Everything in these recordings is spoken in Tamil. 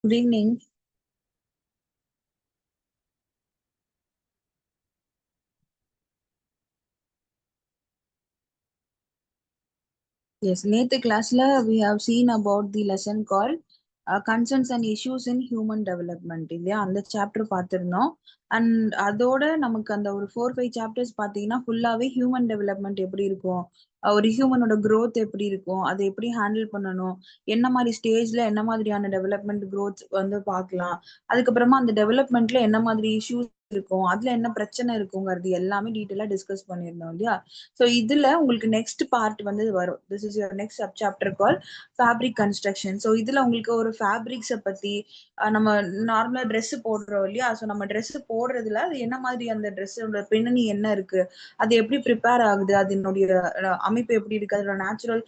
Good evening. Yes, நேத்து கிளாஸ்ல we have seen about the lesson called concerns and issues in human development இல்லையா அந்த சாப்டர் பார்த்திருந்தோம். அண்ட் அதோட நமக்கு அந்த ஒரு 4-5 சாப்டர்ஸ் பார்த்தீங்கன்னா ஃபுல்லாவே ஹியூமன் டெவலப்மெண்ட் எப்படி இருக்கும், ஒரு ஹியூமனோட growth எப்படி இருக்கும், அதை எப்படி ஹேண்டில் பண்ணணும், என்ன மாதிரி ஸ்டேஜ்ல என்ன மாதிரியான டெவலப்மெண்ட் growth வந்து பார்க்கலாம், அதுக்கப்புறமா அந்த டெவலப்மெண்ட்ல என்ன மாதிரி இஷ்யூஸ் இருக்கும், அதுல என்ன பிரச்சனை இருக்குங்கிறது எல்லாமே டீட்டெயிலா டிஸ்கஸ் பண்ணியிருந்தோம் இல்லையா. ஸோ இதுல உங்களுக்கு நெக்ஸ்ட் பார்ட் வந்து வரும். This is your next sub chapter call fabric construction. So இதுல உங்களுக்கு ஒரு ஃபேப்ரிக்ஸை பத்தி நம்ம நார்மலா ட்ரெஸ் போடுறோம் இல்லையா. ஸோ நம்ம ட்ரெஸ் போடுறதுல அது என்ன மாதிரி அந்த ட்ரெஸ்ஸோட பின்னணி என்ன இருக்கு, அது எப்படி ப்ரிப்பேர் ஆகுது, அதனுடைய அமைப்பு எப்படி இருக்கு, அதோட நேச்சுரல்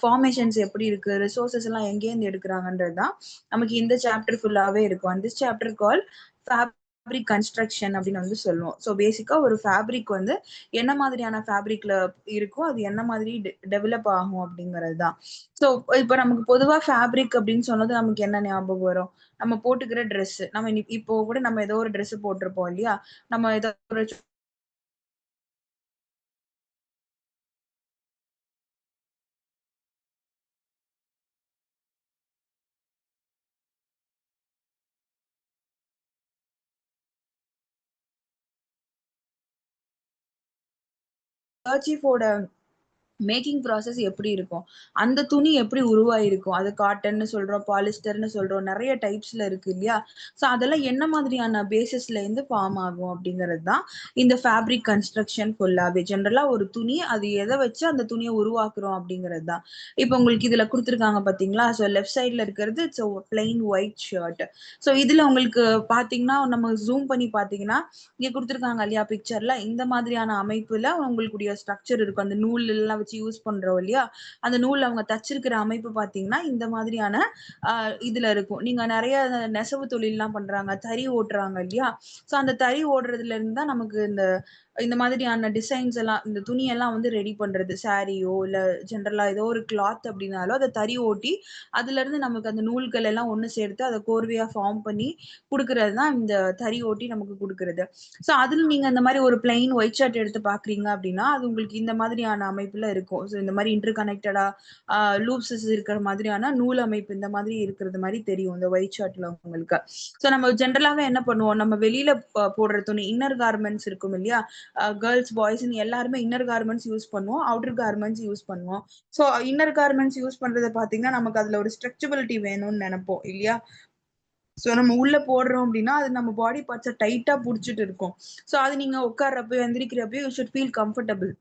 ஃபார்மேஷன்ஸ் எப்படி இருக்கு, ரிசோர்சஸ் எல்லாம் எங்கேருந்து எடுக்கிறாங்கன்றது தான் நமக்கு இந்த சாப்டர் ஃபுல்லாவே இருக்கும். And this chapter call fabric construction அப்படின்னு வந்து சொல்லுவோம். ஸோ பேசிக்கா ஒரு ஃபேப்ரிக் வந்து என்ன மாதிரியான ஃபேப்ரிக்ல இருக்கும், அது என்ன மாதிரி டெவலப் ஆகும் அப்படிங்கிறது தான். ஸோ இப்போ நமக்கு பொதுவா ஃபேப்ரிக் அப்படின்னு சொன்னது நமக்கு என்ன ஞாபகம் வரும், நம்ம போட்டுக்கிற ட்ரெஸ். நம்ம இப்போ கூட நம்ம ஏதோ ஒரு ட்ரெஸ் போட்டிருப்போம் இல்லையா, நம்ம ஏதோ ஒரு கர்ச்சீஃபோட மேக்கிங் ப்ராசஸ் எப்படி இருக்கும், அந்த துணி எப்படி உருவாயிருக்கும், அது காட்டன்னு சொல்றோம், பாலிஸ்டர்னு சொல்றோம், நிறைய டைப்ஸ்ல இருக்கு இல்லையா. ஸோ அதெல்லாம் என்ன மாதிரியான பேசிஸ்ல இருந்து ஃபார்ம் ஆகும் அப்படிங்கிறது தான் இந்த ஃபேப்ரிக் கன்ஸ்ட்ரக்ஷன் ஃபுல்லாவே. ஜென்ரலா ஒரு துணி அது எதை வச்சு அந்த துணியை உருவாக்குறோம் அப்படிங்கிறது தான். இப்போ உங்களுக்கு இதுல கொடுத்துருக்காங்க பாத்தீங்களா. ஸோ லெஃப்ட் சைட்ல இருக்கிறது it's plain white shirt. So இதுல உங்களுக்கு பாத்தீங்கன்னா நம்ம ஜூம் பண்ணி பாத்தீங்கன்னா இங்க கொடுத்துருக்காங்க இல்லையா பிக்சர்ல, இந்த மாதிரியான அமைப்புல உங்களுடைய ஸ்ட்ரக்சர் இருக்கும். அந்த நூல் எல்லாம் வச்சு யூஸ் பண்றோம் இல்லையா, அந்த நூல் அவங்க தச்சிருக்கிற அமைப்பு பாத்தீங்கன்னா இந்த மாதிரியான இதுல இருக்கும். நீங்க நிறைய நெசவு தொழில் எல்லாம் பண்றாங்க, தறி ஓட்டுறாங்க இல்லையா. சோ அந்த தறி ஓடுறதுல இருந்து தான் நமக்கு இந்த இந்த மாதிரியான டிசைன்ஸ் எல்லாம், இந்த துணியெல்லாம் வந்து ரெடி பண்றது. சாரியோ இல்ல ஜென்ரலா ஏதோ ஒரு கிளாத் அப்படின்னாலும் அதை தறி ஓட்டி அதுல இருந்து நமக்கு அந்த நூல்கள் எல்லாம் ஒண்ணு சேர்த்து அதை கோர்வையா ஃபார்ம் பண்ணி குடுக்கறது தான் இந்த தறி ஓட்டி நமக்கு குடுக்கறது. சோ அதுல நீங்க இந்த மாதிரி ஒரு பிளைன் ஒயிட் ஷர்ட் எடுத்து பாக்குறீங்க அப்படின்னா அது உங்களுக்கு இந்த மாதிரியான அமைப்புல இருக்கும். ஸோ இந்த மாதிரி இன்டர் கனெக்டடா லூப்ஸஸ் இருக்கிற மாதிரியான நூல் அமைப்பு இந்த மாதிரி இருக்கிறது மாதிரி தெரியும் இந்த ஒயிட் ஷர்ட்ல உங்களுக்கு. ஸோ நம்ம ஜென்ரலாவே என்ன பண்ணுவோம், நம்ம வெளியில போடுற துணி இன்னர் கார்மெண்ட்ஸ் இருக்கும் இல்லையா, கேர்ள்ஸ் பாய்ஸ் எல்லாருமே இன்னர் கார்மெண்ட்ஸ் யூஸ் பண்ணுவோம், அவுட்டர் கார்மெண்ட்ஸ் யூஸ் பண்ணுவோம். ஸோ இன்னர் கார்மெண்ட்ஸ் யூஸ் பண்றதை பாத்தீங்கன்னா நமக்கு அதுல ஒரு ஸ்ட்ரெச்சபிலிட்டி வேணும்னு நினைப்போம் இல்லையா. சோ நம்ம உள்ள போடுறோம் அப்படின்னா அது நம்ம பாடி பார்ட்ஸை டைட்டா புடிச்சிட்டு இருக்கும். சோ அது நீங்க உட்கார்றப்ப எந்திரிக்கிறப்ப you should feel comfortable.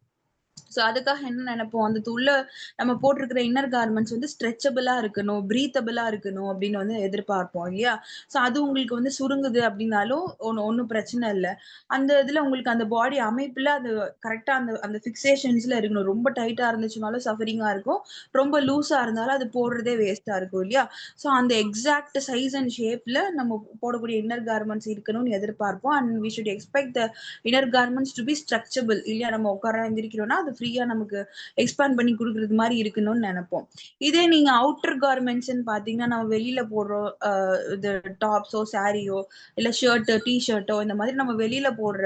So அதுக்காக என்ன நினைப்போம், அந்த உள்ள நம்ம போட்டிருக்கிற இன்னர் கார்மெண்ட்ஸ் வந்து ஸ்ட்ரெச்சபிளா இருக்கணும், பிரீத்தபிளா இருக்கணும் அப்படின்னு வந்து எதிர்பார்ப்போம் இல்லையா. சோ அது உங்களுக்கு வந்து சுருங்குது அப்படின்னாலும் ஒன்னும் பிரச்சனை இல்லை. அந்த இதுல உங்களுக்கு அந்த பாடி அமைப்புல அது கரெக்டா அந்த அந்த பிக்சேஷன்ஸ்ல இருக்கணும். ரொம்ப டைட்டா இருந்துச்சுனாலும் சஃபரிங்கா இருக்கும், ரொம்ப லூஸா இருந்தாலும் அது போடுறதே வேஸ்டா இருக்கும் இல்லையா. சோ அந்த எக்ஸாக்ட் சைஸ் அண்ட் ஷேப்ல நம்ம போடக்கூடிய இன்னர் கார்மெண்ட்ஸ் இருக்கணும்னு எதிர்பார்ப்போம். And we should expect the inner garments to be stretchable இல்லையா. நம்ம உட்கார எந்திரிக்கிறோம்னா அது ஃப்ரீயா நமக்கு எக்ஸ்பேண்ட் பண்ணி கொடுக்கறது மாதிரி இருக்கணும்னு நினைப்போம். இதே நீங்க அவுட்டர் கார்மெண்ட்ஸ்ன்னு பாத்தீங்கன்னா நம்ம வெளியில போடுறோம் இது டாப்ஸோ சாரியோ இல்ல ஷர்ட் டி ஷர்ட்டோ இந்த மாதிரி நம்ம வெளியில போடுற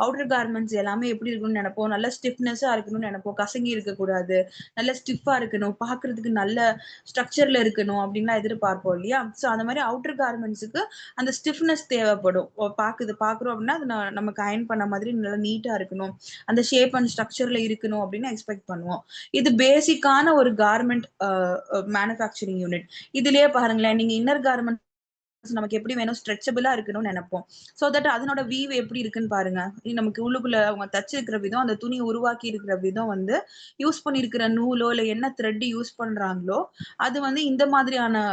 அவுட்டர் கார்மெண்ட்ஸ் எல்லாமே எப்படி இருக்கணும்னு நினைப்போம், நல்ல ஸ்டிஃப்னஸா இருக்கணும்னு நினைப்போம், கசங்கி இருக்கக்கூடாது, நல்ல ஸ்டிஃபா இருக்கணும், பாக்குறதுக்கு நல்ல ஸ்ட்ரக்சர்ல இருக்கணும் அப்படின்லாம் எதிர்பார்ப்போம் இல்லையா. சோ அந்த மாதிரி அவுட்டர் கார்மெண்ட்ஸுக்கு அந்த ஸ்டிஃப்னஸ் தேவைப்படும். பாக்குறோம் அப்படின்னா அது நமக்கு அயன் பண்ண மாதிரி நல்லா நீட்டா இருக்கணும், அந்த ஷேப் அண்ட் ஸ்ட்ரக்சர்ல இருக்கணும் அப்படின்னு எக்ஸ்பெக்ட் பண்ணுவோம். இது பேசிக்கான ஒரு கார்மெண்ட் மேனுஃபேக்சரிங் யூனிட். இதுலயே பாருங்களேன், நீங்க இன்னர் கார்மெண்ட் நமக்கு எப்படி வேணும், ஸ்ட்ரெச்சபிளா இருக்கணும்னு நினைப்போம். சோ தட் அதனோட வீவ் எப்படி இருக்குன்னு பாருங்க. நமக்கு உள்ளுக்குள்ள அவங்க தச்சிருக்கிற விதம், அந்த துணி உருவாக்கி இருக்கிற விதம் வந்து யூஸ் பண்ணிருக்கிற நூலோ இல்ல என்ன த்ரெட் யூஸ் பண்றாங்களோ அது வந்து இந்த மாதிரியான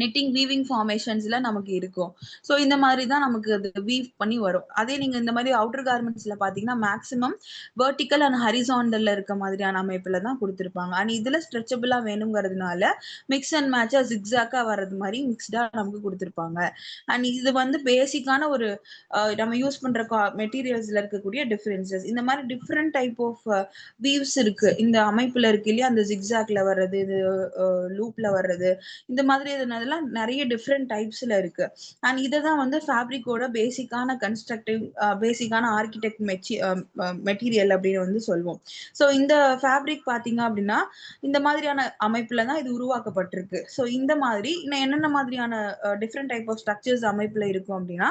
நெட்டிங் வீவிங் ஃபார்மேஷன்ஸ்ல நமக்கு இருக்கும். சோ இந்த மாதிரி தான் நமக்கு அது வீவ் பண்ணி வரும். அதே நீங்க இந்த மாதிரி அவுட்டர் கார்மெண்ட்ஸ்ல பாத்தீங்கன்னா மேக்ஸிமம் வெர்டிக்கல் அண்ட் ஹரிசாண்டல்ல இருக்க மாதிரியான அமைப்புல தான் கொடுத்திருப்பாங்க. அண்ட் இதுல ஸ்ட்ரெச்சபிளா வேணுங்கிறதுனால மிக்ஸ் அண்ட் மேட்சா ஜிக்ஸாக்கா வர்றது மாதிரி மிக்ஸ்டா நமக்கு கொடுத்திருப்பாங்க. அண்ட் இது வந்து பேசிக்கான ஒரு நம்ம யூஸ் பண்ற மெட்டீரியல்ஸ்ல இருக்கக்கூடிய டிஃபரன்சஸ். இந்த மாதிரி டிஃப்ரெண்ட் டைப் ஆஃப் வீவ்ஸ் இருக்கு இந்த அமைப்புல இருக்கு இல்லையா. அந்த ஜிக்ஸாக்ல வர்றது, இது லூப்ல வர்றது, இந்த மாதிரி அதெல்லாம் நிறைய டிஃப்ரெண்ட் டைப்ஸ்ல இருக்கு. அண்ட் இததான் வந்து ஃபேப்ரிக்கோட பேசிக்கான கன்ஸ்ட்ரக்டிவ் பேசிக்கான ஆர்கிடெக்ட் மெட்டீரியல் அப்படின்னு வந்து சொல்வோம். ஸோ இந்த ஃபேப்ரிக் பார்த்தீங்க அப்படின்னா, இந்த மாதிரியான அமைப்புல தான் இது உருவாக்கப்பட்டிருக்கு. ஸோ இந்த மாதிரி இன்னும் என்னென்ன மாதிரியான டிஃப்ரெண்ட் டைப் ஆஃப் ஸ்ட்ரக்சர்ஸ் அமைப்புல இருக்கும் அப்படின்னா,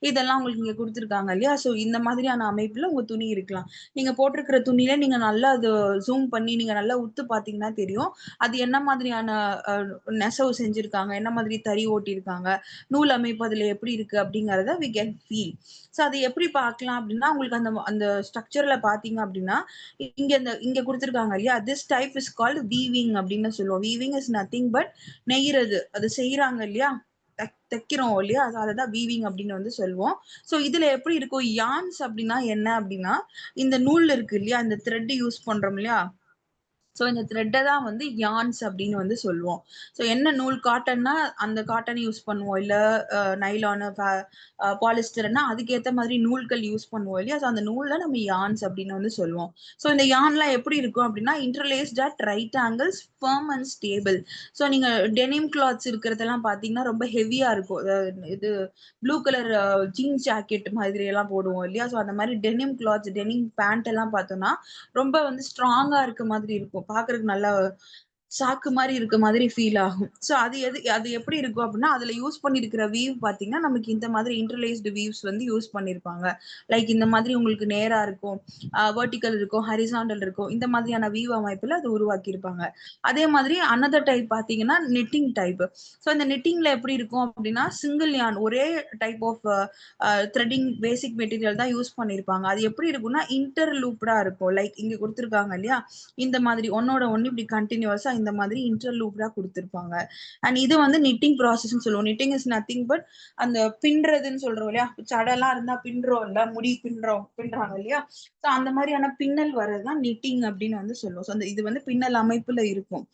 இதெல்லாம் உங்களுக்கு இங்க குடுத்துருக்காங்க இல்லையா? ஸோ இந்த மாதிரியான அமைப்புல உங்க துணி இருக்கலாம். நீங்க போட்டிருக்கிற துணியில நீங்க நல்லா அது ஜூம் பண்ணி நீங்க நல்லா உத்து பார்த்தீங்கன்னா தெரியும். அது என்ன மாதிரியான அ நெசவு செஞ்சிருக்காங்க, என்ன மாதிரி தறி ஓட்டியிருக்காங்க, நூல் அமைப்பு அதுல எப்படி இருக்கு அப்படிங்கிறத வி கேன் ஃபீல். ஸோ அது எப்படி பார்க்கலாம் அப்படின்னா, உங்களுக்கு அந்த அந்த ஸ்ட்ரக்சர்ல பார்த்தீங்க அப்படின்னா, இங்க குடுத்துருக்காங்க இல்லையா? This type is called weaving அப்படின்னு சொல்லுவோம். வீவிங் இஸ் நத்திங் பட் நெய்றது. அது செய்றாங்க இல்லையா? தைக்கிறோம் இல்லையா? அததான் வீவிங் அப்படின்னு வந்து சொல்லுவோம். ஸோ இதுல எப்படி இருக்கும்? யான்ஸ் அப்படின்னா என்ன அப்படின்னா, இந்த நூல் இருக்கு இல்லையா? இந்த த்ரெட் யூஸ் பண்றோம் இல்லையா? ஸோ இந்த த்ரெட்ட தான் வந்து யான்ஸ் அப்படின்னு வந்து சொல்லுவோம். ஸோ என்ன நூல் காட்டன்னா, அந்த காட்டன் யூஸ் பண்ணுவோம். இல்ல நைலானு, பாலிஸ்டர்னா அதுக்கேத்த மாதிரி நூல்கள் யூஸ் பண்ணுவோம் இல்லையா? ஸோ அந்த நூல்ல நம்ம யான்ஸ் அப்படின்னு வந்து சொல்லுவோம். ஸோ இந்த யான்லாம் எப்படி இருக்கும் அப்படின்னா, interlaced at right angles, firm and stable. So நீங்க டெனிம் கிளாத்ஸ் இருக்கிறதெல்லாம் பார்த்தீங்கன்னா, ரொம்ப ஹெவியா இருக்கும். இது ப்ளூ கலர் ஜீன்ஸ் ஜாக்கெட் மாதிரி எல்லாம் போடுவோம் இல்லையா? ஸோ அந்த மாரி டெனிம் கிளாத்ஸ், டெனிம் பேண்ட் எல்லாம் பார்த்தோம்னா, ரொம்ப வந்து ஸ்ட்ராங்கா இருக்க மாதிரி இருக்கும். பார்க்கறதுக்கு நல்லா சாக்கு மாரி இருக்க மாதிரி ஃபீல் ஆகும். ஸோ அது எப்படி இருக்கும் அப்டின்னா, அதுல யூஸ் பண்ணியிருக்கிற வீவ் பார்த்தீங்கன்னா, நமக்கு இந்த மாதிரி இன்டர்லேஸ்டு வீவ்ஸ் வந்து யூஸ் பண்ணியிருப்பாங்க. லைக் இந்த மாதிரி உங்களுக்கு நேரா இருக்கும். வெர்டிகல் இருக்கும், ஹாரிசான்டல் இருக்கும். இந்த மாதிரியான வீவ் அமைப்புல அது உருவாக்கியிருப்பாங்க. அதே மாதிரி அனதர் டைப் பார்த்தீங்கன்னா, நிட்டிங் டைப். ஸோ இந்த நிட்டிங்ல எப்படி இருக்கும் அப்டின்னா, சிங்கிள் யான் ஒரே type of threading basic material தான் யூஸ் பண்ணியிருப்பாங்க. அது எப்படி இருக்கும்னா, இன்டர்லூப்டா இருக்கும். லைக் இங்க குடுத்துருக்காங்க இல்லையா? இந்த மாதிரி ஒண்ணோட ஒண்ணு இப்படி கன்டினியூவஸா இந்த மாதிரி இன்டர்லூப்டா குடுத்திருப்பாங்க. அண்ட் இது வந்து நிட்டிங் ப்ராசஸ்ன்னு சொல்லுவோம். நிட்டிங் இஸ் நத்திங் பட் அந்த பின்றதுன்னு சொல்றோம் இல்லையா? ஜடலாம் இருந்தா பின்றோம்ல, முடி பின்றாங்க இல்லையா? ஸோ அந்த மாதிரியான பின்னல் வர்றது தான் நிட்டிங் அப்படின்னு வந்து சொல்லுவோம். ஸோ இது வந்து பின்னல் அமைப்புல இருக்கும்.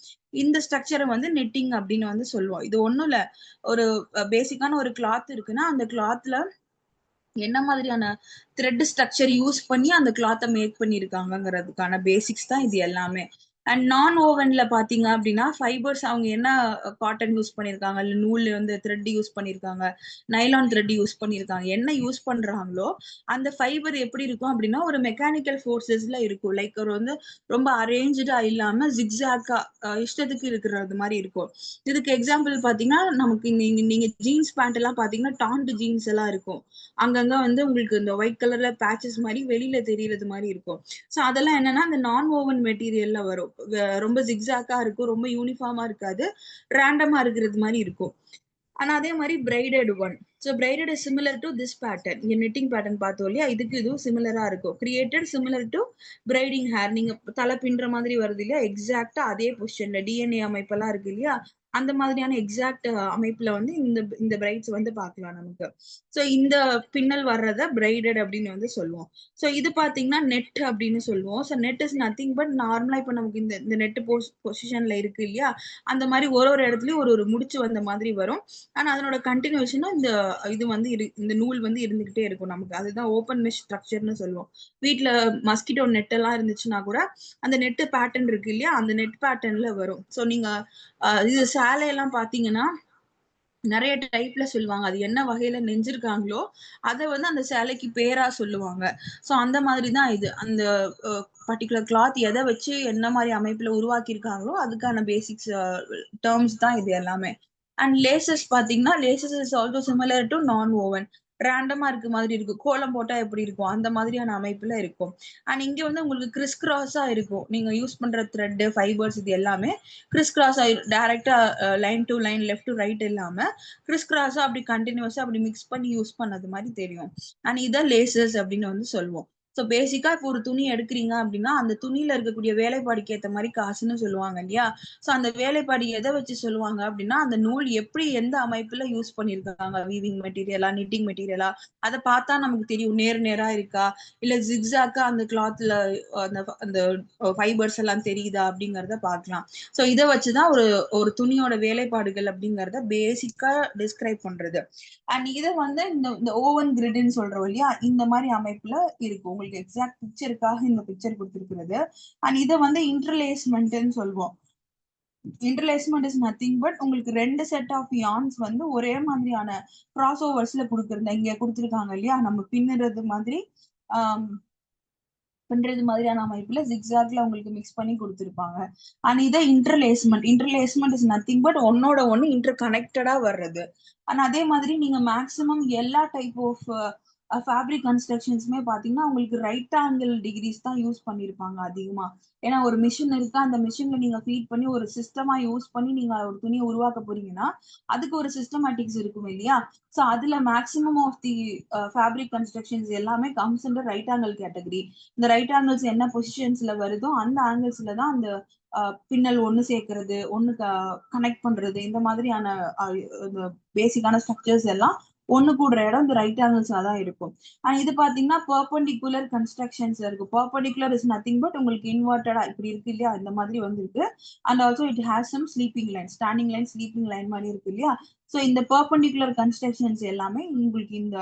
இந்த ஸ்ட்ரக்சர வந்து நிட்டிங் அப்படின்னு வந்து சொல்லுவோம். இது ஒண்ணும் இல்ல. ஒரு பேசிக்கான ஒரு கிளாத் இருக்குன்னா, அந்த கிளாத்ல என்ன மாதிரியான த்ரெட் ஸ்ட்ரக்சர் யூஸ் பண்ணி அந்த கிளாத்த மேக் பண்ணியிருக்காங்கங்கிறதுக்கான பேசிக்ஸ் தான் இது எல்லாமே. அண்ட் நான் ஓவன்ல பார்த்தீங்க அப்டின்னா, ஃபைபர்ஸ் அவங்க என்ன காட்டன் யூஸ் பண்ணியிருக்காங்க, இல்ல நூல் வந்து த்ரெட் யூஸ் பண்ணியிருக்காங்க, நைலான் த்ரெட் யூஸ் பண்ணியிருக்காங்க. என்ன யூஸ் பண்றாங்களோ, அந்த ஃபைபர் எப்படி இருக்கும் அப்டின்னா, ஒரு மெக்கானிக்கல் ஃபோர்ஸஸ்ல இருக்கும். லைக் ஒரு வந்து ரொம்ப அரேஞ்சுடா இல்லாம ஜிக்ஸாக்கா இஷ்டத்துக்கு இருக்கிறது மாரி இருக்கும். இதுக்கு எக்ஸாம்பிள் பார்த்தீங்கன்னா, நமக்கு நீங்க நீங்க ஜீன்ஸ் பேண்ட் எல்லாம் பார்த்தீங்கன்னா, டான்டு ஜீன்ஸ் எல்லாம் இருக்கும். அங்கங்க வந்து உங்களுக்கு இந்த ஒயிட் கலர்ல பேட்சஸ் மாரி வெளியில தெரியறது மாரி இருக்கும். ஸோ அதெல்லாம் என்னன்னா, அந்த நான் வோவன் மெட்டீரியல்ல வரும். ரொம்ப ஜிக்ஸாக்கா இருக்கும். ரொம்ப யூனிஃபார்மா இருக்காது. ரேண்டமா இருக்கிறது மாரி இருக்கும். ஆனா அதே மாரி braided one. So braided is similar to this pattern. இங்க நிட்டிங் பேட்டர்ன் பார்த்தோம் இல்லையா? இதுக்கு இதுவும் சிமிலரா இருக்கும். Created similar to braiding hair. நீங்க தல பின்ற மாதிரி வருது இல்லையா? எக்ஸாக்ட்டா அதே பொசிஷன்ல டிஎன்ஏ அமைப்பெல்லாம் இருக்கு இல்லையா? அந்த மாதிரியான எக்ஸாக்ட் அமைப்புல வந்து இந்த இந்த பிரைட்ஸ் வந்து பார்க்கலாம் நமக்கு. ஸோ இந்த பின்னல் வர்றத பிரைடட் அப்படின்னு வந்து சொல்லுவோம். ஸோ இது பார்த்தீங்கன்னா, நெட் அப்படின்னு சொல்லுவோம். So net is nothing but நார்மலா இப்ப நமக்கு இந்த இந்த நெட் பொசிஷன்ல இருக்கு இல்லையா? அந்த மாரி ஒரு ஒரு இடத்துலயும் ஒரு ஒரு முடிச்சு வந்த மாதிரி வரும். ஆனா அதனோட கன்டினியூஷனா இந்த இது வந்து இந்த நூல் வந்து இருந்துகிட்டே இருக்கும் நமக்கு. அதுதான் ஓப்பன் மெஷ் ஸ்ட்ரக்சர்ன்னு சொல்லுவோம். வீட்ல மஸ்கிட்டோ நெட் எல்லாம் இருந்துச்சுன்னா கூட, அந்த நெட் பேட்டர்ன் இருக்கு இல்லையா? அந்த நெட் பேட்டர்ன்ல வரும். ஸோ நீங்க இது சேலையெல்லாம் பார்த்தீங்கன்னா, நெறைய டைப்ல சொல்லுவாங்க. அது என்ன வகையில நெஞ்சிருக்காங்களோ, அத வந்து அந்த சேலைக்கு பேரா சொல்லுவாங்க. ஸோ அந்த மாதிரி தான் இது. அந்த அ பர்ட்டிகுலர் கிளாத் எத வச்சு என்ன மாரி அமைப்புல உருவாக்கியிருக்காங்களோ, அதுக்கான பேசிக்ஸ் டெர்ம்ஸ் தான் இது எல்லாமே. அண்ட் லேசஸ் பார்த்தீங்கன்னா, laces is also similar to non woven. ரேண்டமா இருக்க மாதிரி இருக்கும். கோலம் போட்டா எப்படி இருக்கும்? அந்த மாதிரியான அமைப்புல இருக்கும். அண்ட் இங்க வந்து உங்களுக்கு கிறிஸ் கிராஸா இருக்கும். நீங்க யூஸ் பண்ற த்ரெட், ஃபைபர்ஸ் இது எல்லாமே கிறிஸ் கிராஸா டைரக்ட்டா line to line, left to right இல்லாம கிறிஸ் கிராஸா அப்படி கன்டினியூஸா அப்படி மிக்ஸ் பண்ணி யூஸ் பண்ணது மாரி தெரியும். அண்ட் இத லேசஸ் அப்படின்னு வந்து சொல்லுவோம். ஸோ பேசிக்கா இப்போ ஒரு துணி எடுக்குறீங்க அப்படின்னா, அந்த துணியில இருக்கக்கூடிய வேலைப்பாடுக்கு ஏத்த மாரி காசுன்னு சொல்லுவாங்க இல்லையா? ஸோ அந்த வேலைப்பாடு எத வச்சு சொல்லுவாங்க அப்படின்னா, அந்த நூல் எப்படி எந்த அமைப்புல யூஸ் பண்ணியிருக்காங்க. வீவிங் மெட்டீரியலா, நிட்டிங் மெட்டீரியலா அத பார்த்தா நமக்கு தெரியும். நேர் நேரா இருக்கா? இல்ல ஜிக்ஸாக்கா அந்த கிளாத்ல அந்த அந்த ஃபைபர்ஸ் எல்லாம் தெரியுதா? அப்படிங்கிறத பார்க்கலாம். ஸோ இத வச்சு தான் ஒரு ஒரு துணியோட வேலைப்பாடுகள் அப்படிங்கிறத பேசிக்கா டிஸ்கிரைப் பண்றது. அண்ட் இத வந்து இந்த இந்த ஓவன் கிரிட்ன்னு சொல்றோம் இல்லையா? இந்த மாரி அமைப்புல இருக்கு. உங்களுக்கு எக்ஸாக்ட் பிக்சருக்காக இந்த பிக்சர் குடுத்திருக்கிறது. அண்ட் இத வந்து இன்டர்லேஸ்மென்ட்ன்னு சொல்வோம். இன்டர்லேஸ்மெண்ட் இஸ் நத்திங் பட் உங்களுக்கு 2 செட் ஆஃப் யார்ன்ஸ் வந்து ஒரே மாதிரியான கிராஸ் ஓவர்ஸ்ல குடுக்குறது இங்க குடுத்துருக்காங்க இல்லையா? நம்ம பின்னுறது மாதிரி பண்றது மாதிரியான அமைப்புல ஜிக்ஸாக்ல உங்களுக்கு மிக்ஸ் பண்ணி கொடுத்துருப்பாங்க. அண்ட் இதை இன்டர்லேஸ்மெண்ட் இஸ் நத்திங் பட் ஒன்னோட ஒன்னு இன்டர் கனெக்டடா வர்றது. அண்ட் அதே மாதிரி நீங்க மேக்சிமம் எல்லா டைப் ஆஃப் ஃபேப்ரிக் கன்ஸ்ட்ரக்ஷன்ஸுமே பாத்தீங்கன்னா உங்களுக்கு ரைட் ஆங்கிள் டிகிரிஸ் தான் யூஸ் பண்ணிருப்பாங்க அதிகமா. ஏன்னா ஒரு மிஷின் இருக்கு, அந்த மிஷின்ல நீங்க ஃபீட் பண்ணி ஒரு சிஸ்டமா யூஸ் பண்ணி நீங்க ஒரு துணியை உருவாக்க போறீங்கன்னா அதுக்கு ஒரு சிஸ்டமேட்டிக்ஸ் இருக்கும் இல்லையா? ஸோ அதுல maximum of the fabric constructions எல்லாமே comes in right angle category. இந்த ரைட் ஆங்கிள்ஸ் என்ன பொசிஷன்ஸ்ல வருதோ அந்த ஆங்கிள்ஸ்ல தான் அந்த பின்னல் ஒண்ணு சேர்க்கறது, ஒண்ணு கனெக்ட் பண்றது, இந்த மாதிரியான பேசிக்கான ஸ்ட்ரக்சர்ஸ் எல்லாம் ஒண்ணு கூடுற இடம் இந்த ரைட் ஆங்கிள்ஸா தான் இருக்கும். அண்ட் இது பாத்தீங்கன்னா பெர்பெண்டிகுலர் கன்ஸ்ட்ரக்ஷன்ஸ் இருக்கு. பெர்பெண்டிகுலர் இஸ் நத்திங் பட் உங்களுக்கு இன்வெர்டடா இப்படி இருக்கு இல்லையா? இந்த மாதிரி வந்திருக்கு. And also it has some sleeping line, standing line, sleeping line மாதிரி இருக்கு இல்லையா? ஸோ இந்த பெர்பெண்டிகுலர் கன்ஸ்ட்ரக்ஷன்ஸ் எல்லாமே உங்களுக்கு இந்த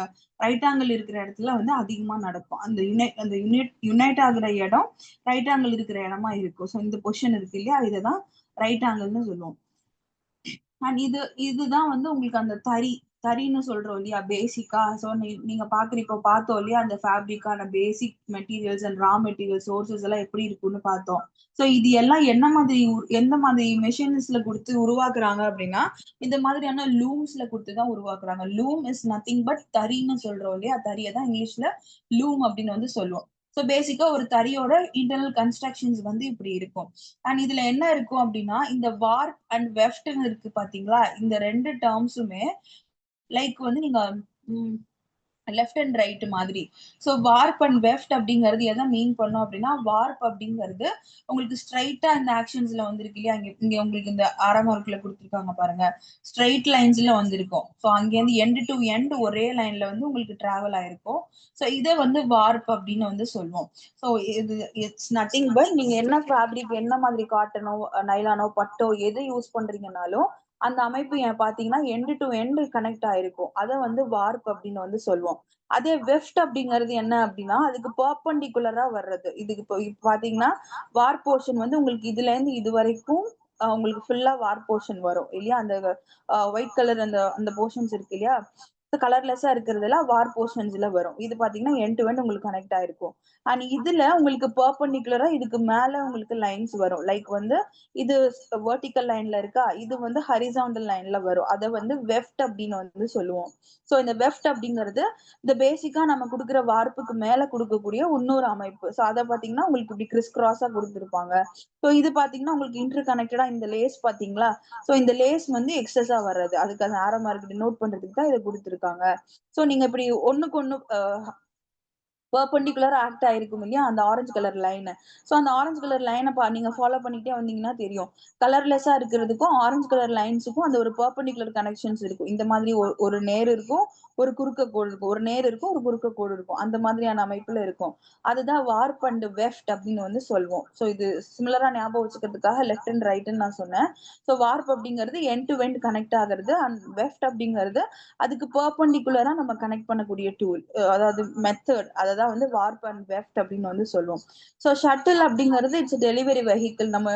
ரைட் ஆங்கிள் இருக்கிற இடத்துல வந்து அதிகமா நடக்கும். அந்த யுனைட் ஆகுற இடம் ரைட் ஆங்கிள் இருக்கிற இடமா இருக்கும். ஸோ இந்த பொசிஷன் இருக்கு இல்லையா? இதைதான் ரைட் ஆங்கிள்னு சொல்லுவோம். அண்ட் இதுதான் வந்து உங்களுக்கு அந்த தறின்னு சொல்றோம் இல்லையா பேசிக்கா. ஸோ நீங்க இப்போ பார்த்தோம் இல்லையா அந்த ஃபேப்ரிக்கான basic materials and raw material sources எல்லாம் எப்படி இருக்குன்னு பார்த்தோம். ஸோ இது எல்லாம் எந்த மாதிரி மெஷின்ஸ்ல கொடுத்து உருவாக்குறாங்க அப்படின்னா இந்த மாதிரியான லூம்ஸ்ல கொடுத்து தான் உருவாக்குறாங்க. லூம் இஸ் நத்திங் பட் தறின்னு சொல்றோம் இல்லையா? தறியை தான் இங்கிலீஷ்ல லூம் அப்படின்னு வந்து சொல்லுவோம். ஸோ பேசிக்கா ஒரு தறியோட இன்டர்னல் கன்ஸ்ட்ரக்ஷன்ஸ் வந்து இப்படி இருக்கும். அண்ட் இதுல என்ன இருக்கும் அப்படின்னா இந்த வார்ப் அண்ட் வெஃப்ட்னு இருக்கு பாத்தீங்களா? இந்த 2 டேர்ம்ஸுமே லைக் வந்து நீங்க லெஃப்ட் அண்ட் ரைட் மாதிரி. ஸோ வார்ப் அண்ட் வெஃப்ட் அப்படிங்கிறது எதை மீன் பண்ணும் அப்படின்னா வார்ப் அப்படிங்கிறது உங்களுக்கு ஸ்ட்ரைட்டா இந்த ஆக்ஷன்ஸ்ல வந்திருக்கு இல்லையா? இங்க உங்களுக்கு இந்த ஆரமார்க்ல கொடுத்துருக்காங்க பாருங்க, ஸ்ட்ரைட் லைன்ஸ்ல வந்திருக்கும். ஸோ அங்கேருந்து எண்ட் டு எண்ட் ஒரே லைன்ல வந்து உங்களுக்கு டிராவல் ஆயிருக்கும். ஸோ இதை வந்து வார்ப் அப்படின்னு வந்து சொல்லுவோம். ஸோ இது இட்ஸ் நத்திங் பட் நீங்க என்ன ஃபேப்ரிக், என்ன மாதிரி காட்டனோ நைலானோ பட்டோ எது யூஸ் பண்றீங்கனாலும் அந்த அமைப்பு பாத்தீங்கன்னா எண்ட் டு எண்ட் கனெக்ட் ஆயிருக்கும். அதை வந்து வார்ப் அப்படின்னு வந்து சொல்லுவோம். அதே வெஃப்ட் அப்படிங்கிறது என்ன அப்படின்னா அதுக்கு பெர்பெண்டிகுலரா வர்றது. இதுக்கு இப்போ பாத்தீங்கன்னா வார் போர்ஷன் வந்து உங்களுக்கு இதுல இருந்து இது வரைக்கும் உங்களுக்கு ஃபுல்லா வார் போர்ஷன் வரும் இல்லையா? அந்த ஒயிட் கலர் அந்த அந்த போர்ஷன்ஸ் இருக்கு இல்லையா? கலர்லெஸ்ஸா இருக்கிறதுல வார் போர்ஷன்ஸ்ல வரும். இது பாத்தீங்கன்னா எண்ட் டு எண்ட் உங்களுக்கு கனெக்ட் ஆயிருக்கும். அண்ட் இதுல உங்களுக்கு பெர்பெண்டிகுலரா இதுக்கு மேல உங்களுக்கு லைன்ஸ் வரும். லைக் வந்து இது வெர்டிக்கல் லைன்ல இருக்கா, இது வந்து ஹரிசாண்டல் லைன்ல வரும். அதை வந்து வெஃப்ட் அப்படின்னு வந்து சொல்லுவோம். ஸோ இந்த வெஃப்ட் அப்படிங்கிறது இந்த பேசிக்கா நம்ம கொடுக்குற வார்ப்புக்கு மேல கொடுக்கக்கூடிய இன்னொரு அமைப்பு. ஸோ அதை பாத்தீங்கன்னா உங்களுக்கு இப்படி கிறிஸ் கிராஸா கொடுத்துருப்பாங்க. ஸோ இது பாத்தீங்கன்னா உங்களுக்கு இன்டர் கனெக்டடா இந்த லேஸ் பாத்தீங்களா? ஸோ இந்த லேஸ் வந்து எக்ஸஸா வர்றது, அதுக்கு அந்த ஆரமா இருக்கு நோட் பண்றதுக்கு தான் இதை கொடுத்துருக்காங்க. ஸோ நீங்க இப்படி ஒண்ணுக்கு ஒண்ணு பெர்பெண்டிகுலரா ஆக்ட் ஆயிருக்கும் இல்லையா அந்த ஆரஞ்சு கலர் லைன். ஸோ அந்த ஆரஞ்சு கலர் லைனை நீங்க ஃபாலோ பண்ணிட்டே வந்தீங்கன்னா தெரியும். கலர்லெஸ்ஸா இருக்கிறதுக்கும் ஆரஞ்சு கலர் லைன்ஸுக்கும் அந்த ஒரு பெர்பெண்டிகுலர் கனெக்ஷன்ஸ் இருக்கும். இந்த மாதிரி ஒரு நேர் இருக்கும், ஒரு குறுக்க கோடு இருக்கும், ஒரு நேர் இருக்கும், ஒரு குறுக்க கோடு இருக்கும், அந்த மாதிரியான அமைப்புல இருக்கும். அதுதான் வார்ப் அண்ட் வெஃப்ட் அப்படின்னு வந்து சொல்லுவோம். ஸோ இது சிமிலரா ஞாபகம் வச்சுக்கிறதுக்காக லெஃப்ட் அண்ட் ரைட்னு நான் சொன்னேன். ஸோ வார்ப் அப்படிங்கிறது எண்ட் டு எண்ட் கனெக்ட் ஆகுறது, அண்ட் வெஃப்ட் அப்படிங்கிறது அதுக்கு பெர்பெண்டிகுலரா நம்ம கனெக்ட் பண்ணக்கூடிய டூல், அதாவது மெத்தட். அததான் வந்து வார்ப் அண்ட் வெஃப்ட் அப்படின்னு வந்து சொல்லுவோம். ஸோ ஷட்டில் அப்படிங்கிறது இட்ஸ் டெலிவரி வெஹிக்கிள். நம்ம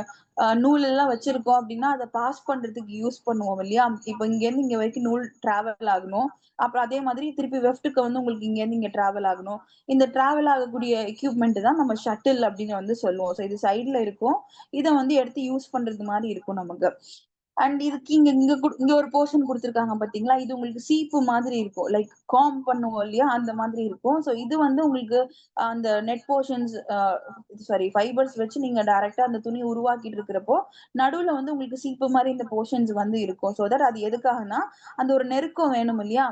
நூல் எல்லாம் வச்சிருக்கோம் அப்படின்னா அதை பாஸ் பண்றதுக்கு யூஸ் பண்ணுவோம் இல்லையா? இப்போ இங்க இருந்து இங்க வரைக்கும் நூல் டிராவல் ஆகணும். அப்புறம் அதே மாதிரி திருப்பி வெஃப்ட்டுக்கு வந்து உங்களுக்கு இங்க இருந்து இங்க டிராவல் ஆகணும். இந்த டிராவல் ஆகக்கூடிய எக்யூப்மெண்ட் தான் நம்ம ஷட்டில் அப்படின்னு வந்து சொல்லுவோம். ஸோ இது சைட்ல இருக்கும், இதை வந்து எடுத்து யூஸ் பண்றது மாதிரி இருக்கும் நமக்கு. அண்ட் இதுக்கு இங்க இங்க இங்க ஒரு போர்ஷன் கொடுத்துருக்காங்க பாத்தீங்களா? இது உங்களுக்கு சீப்பு மாதிரி இருக்கும், லைக் காம் பண்ணுவோம் இல்லையா? அந்த மாதிரி இருக்கும். ஸோ இது வந்து உங்களுக்கு அந்த நெட் போர்ஷன்ஸ் சாரி ஃபைபர்ஸ் வச்சு நீங்க டைரக்டா அந்த துணி உருவாக்கிட்டு இருக்கிறப்போ நடுவுல வந்து உங்களுக்கு சீப்பு மாதிரி இந்த போர்ஷன்ஸ் வந்து இருக்கும். ஸோ தட் அது எதுக்காகனா அந்த ஒரு நெருக்கம் வேணும் இல்லையா?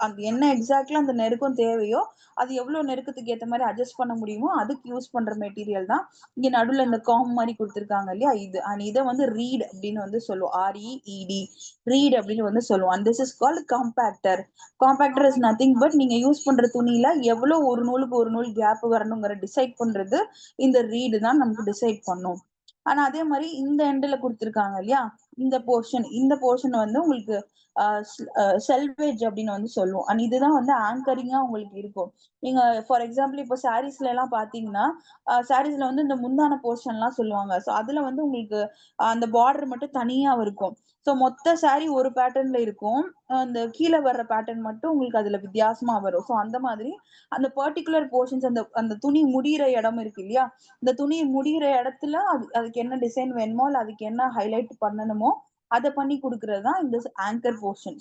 அந்த என்ன எக்ஸாக்ட்லா அந்த நெருக்கம் தேவையோ அது எவ்வளவு நெருக்கத்துக்கு ஏத்த மாதிரி அட்ஜஸ்ட் பண்ண முடியுமோ அதுக்கு யூஸ் பண்ற மெட்டீரியல் தான் இங்க நடுவுல இந்த காம் மாதிரி கொடுத்துருக்காங்க இல்லையா? இது அண்ட் இதை வந்து ரீட் அப்படின்னு வந்து சொல்லுவோம். REED, ரீட் அப்படின்னு வந்து சொல்லுவோம். And this is called compactor. Compactor is nothing but நீங்க யூஸ் பண்ற துணியில எவ்வளவு ஒரு நூலுக்கு ஒரு நூல் கேப் வரணுங்கிற டிசைட் பண்றது இந்த ரீடு தான் நமக்கு டிசைட் பண்ணும். ஆனா அதே மாதிரி இந்த எண்ட்ல கொடுத்துருக்காங்க இல்லையா? இந்த போர்ஷன் வந்து உங்களுக்கு செல்வேஜ் அப்படின்னு வந்து சொல்லுவோம். அண்ட் இதுதான் வந்து ஆங்கரிங்கா உங்களுக்கு இருக்கும். நீங்க ஃபார் எக்ஸாம்பிள் இப்போ சாரீஸ்ல எல்லாம் பாத்தீங்கன்னா சாரீஸ்ல வந்து இந்த முந்தான போர்ஷன் எல்லாம் சொல்லுவாங்க. ஸோ அதுல வந்து உங்களுக்கு அந்த பார்டர் மட்டும் தனியா இருக்கும். ஸோ மொத்த சாரி ஒரு பேட்டர்ன்ல இருக்கும். அந்த கீழே வர்ற பேட்டர்ன் மட்டும் உங்களுக்கு அதுல வித்தியாசமா வரும். ஸோ அந்த மாதிரி அந்த பர்ட்டிகுலர் போர்ஷன்ஸ் அந்த அந்த துணி முடியிற இடம் இருக்கு இல்லையா? இந்த துணி முடியிற இடத்துல அதுக்கு என்ன டிசைன் வேணுமோ, இல்ல அதுக்கு என்ன ஹைலைட் பண்ணணுமோ, அத பண்ணி குடுக்குறது தான் இந்த ஆங்கர் போர்ஷன்,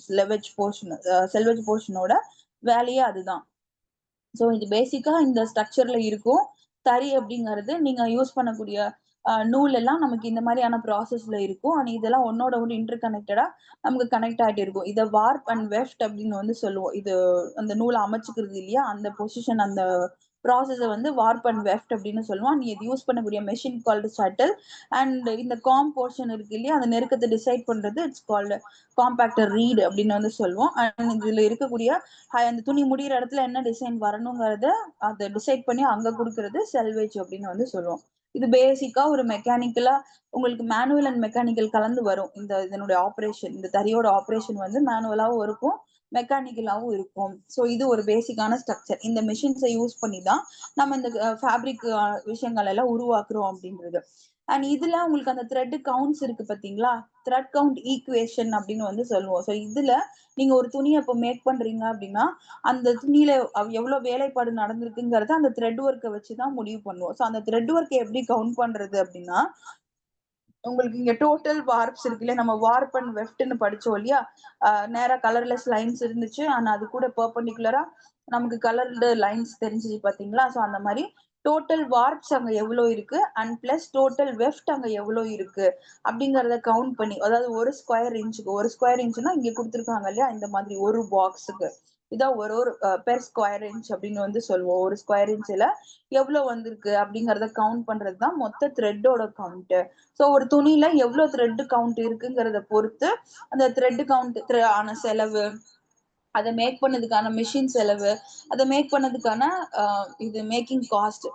செல்வெஜ் போர்ஷனோட வேலையே அதுதான். ஸோ இது பேசிக்கா இந்த ஸ்ட்ரக்சர்ல இருக்கும். தறி அப்படிங்கிறது நீங்க யூஸ் பண்ணக்கூடிய நூல் எல்லாம் நமக்கு இந்த மாதிரியான ப்ராசஸ்ல இருக்கும். அண்ட் இதெல்லாம் ஒன்னோட ஒண்ணு இன்டர் கனெக்டடா நமக்கு கனெக்ட் ஆயிட்டு இருக்கும். இத வார்ப் அண்ட் வெஃப்ட் அப்படின்னு வந்து சொல்லுவோம். இது அந்த நூல அமைச்சுக்கிறது இல்லையா? அந்த பொசிஷன் அந்த ப்ராசஸ வந்து வார்ப் அண்ட் வெஃப்ட் அப்படின்னு சொல்லுவோம். நீ இது யூஸ் பண்ணக்கூடிய மெஷின் கால்டு ஷட்டில். அண்ட் இந்த காம் போர்ஷன் இருக்கு இல்லையா? அந்த நெருக்கத்தை டிசைட் பண்றது இட்ஸ் கால்டு காம்பாக்டர் ரீட் அப்படின்னு வந்து சொல்லுவோம். அண்ட் இதுல இருக்கக்கூடிய அந்த துணி முடியிற இடத்துல என்ன டிசைன் வரணுங்கிறத அதை டிசைட் பண்ணி அங்க குடுக்கறது செல்வேஜ் அப்படின்னு வந்து சொல்லுவோம். இது பேசிக்கா ஒரு மெக்கானிக்கலா உங்களுக்கு மேனுவல் அண்ட் மெக்கானிக்கல் கலந்து வரும். இதனுடைய ஆபரேஷன், இந்த தறியோட ஆபரேஷன் வந்து மேனுவலாவும் இருக்கும், மெக்கானிக்கலாவும் இருக்கும். ஸோ இது ஒரு பேசிக்கான ஸ்ட்ரக்சர். இந்த மெஷின்ஸை யூஸ் பண்ணி தான் நம்ம இந்த ஃபேப்ரிக் விஷயங்கள் எல்லாம் உருவாக்குறோம் அப்படின்றது. அண்ட் இதுல உங்களுக்கு அந்த த்ரெட் கவுண்ட்ஸ் இருக்கு பாத்தீங்களா? த்ரெட் கவுண்ட் ஈக்குவேஷன் அப்படின்னு வந்து சொல்லுவோம். ஸோ இதுல நீங்க ஒரு துணியை இப்போ மேக் பண்றீங்க அப்படின்னா அந்த துணியில எவ்வளவு வேலைப்பாடு நடந்திருக்குங்கிறத அந்த த்ரெட் ஒர்க்கை வச்சுதான் முடிவு பண்ணுவோம். ஸோ அந்த த்ரெட் ஒர்க்கை எப்படி கவுண்ட் பண்றது அப்படின்னா உங்களுக்கு இங்க டோட்டல் வார்ப்ஸ் இருக்குல்ல, நம்ம வார்ப் அண்ட் வெஃப்ட்ன்னு படிச்சோம் இல்லையா? நேரா கலர்லெஸ் லைன்ஸ் இருந்துச்சு. ஆனா அது கூட பெர்பெண்டிகுலரா நமக்கு கலர்டு லைன்ஸ் தெரிஞ்சுச்சு பாத்தீங்களா? ஸோ அந்த மாதிரி டோட்டல் வார்ப்ஸ் அங்க எவ்வளவு இருக்கு அண்ட் பிளஸ் டோட்டல் வெஃப்ட் அங்க எவ்வளவு இருக்கு அப்படிங்கறத கவுண்ட் பண்ணி, அதாவது ஒரு ஸ்கொயர் இன்ச்சுனா இங்க கொடுத்துருக்காங்க இல்லையா? இந்த மாதிரி ஒரு பாக்ஸுக்கு இதான் ஒரு ஒரு பெர் ஸ்கொயர் இன்ச் அப்படின்னு வந்து சொல்லுவோம். ஒரு ஸ்கொயர் இன்ச்ல எவ்வளவு வந்திருக்கு அப்படிங்கறத கவுண்ட் பண்றது தான் மொத்த த்ரெட்டோட கவுண்ட். ஸோ ஒரு துணியில எவ்வளவு த்ரெட் கவுண்ட் இருக்குங்கிறத பொறுத்து அந்த த்ரெட் கவுண்ட் ஆன செலவு, அதை மேக் பண்ணதுக்கான மிஷின் செலவு, அதை மேக் பண்ணதுக்கான இது மேக்கிங் காஸ்ட்,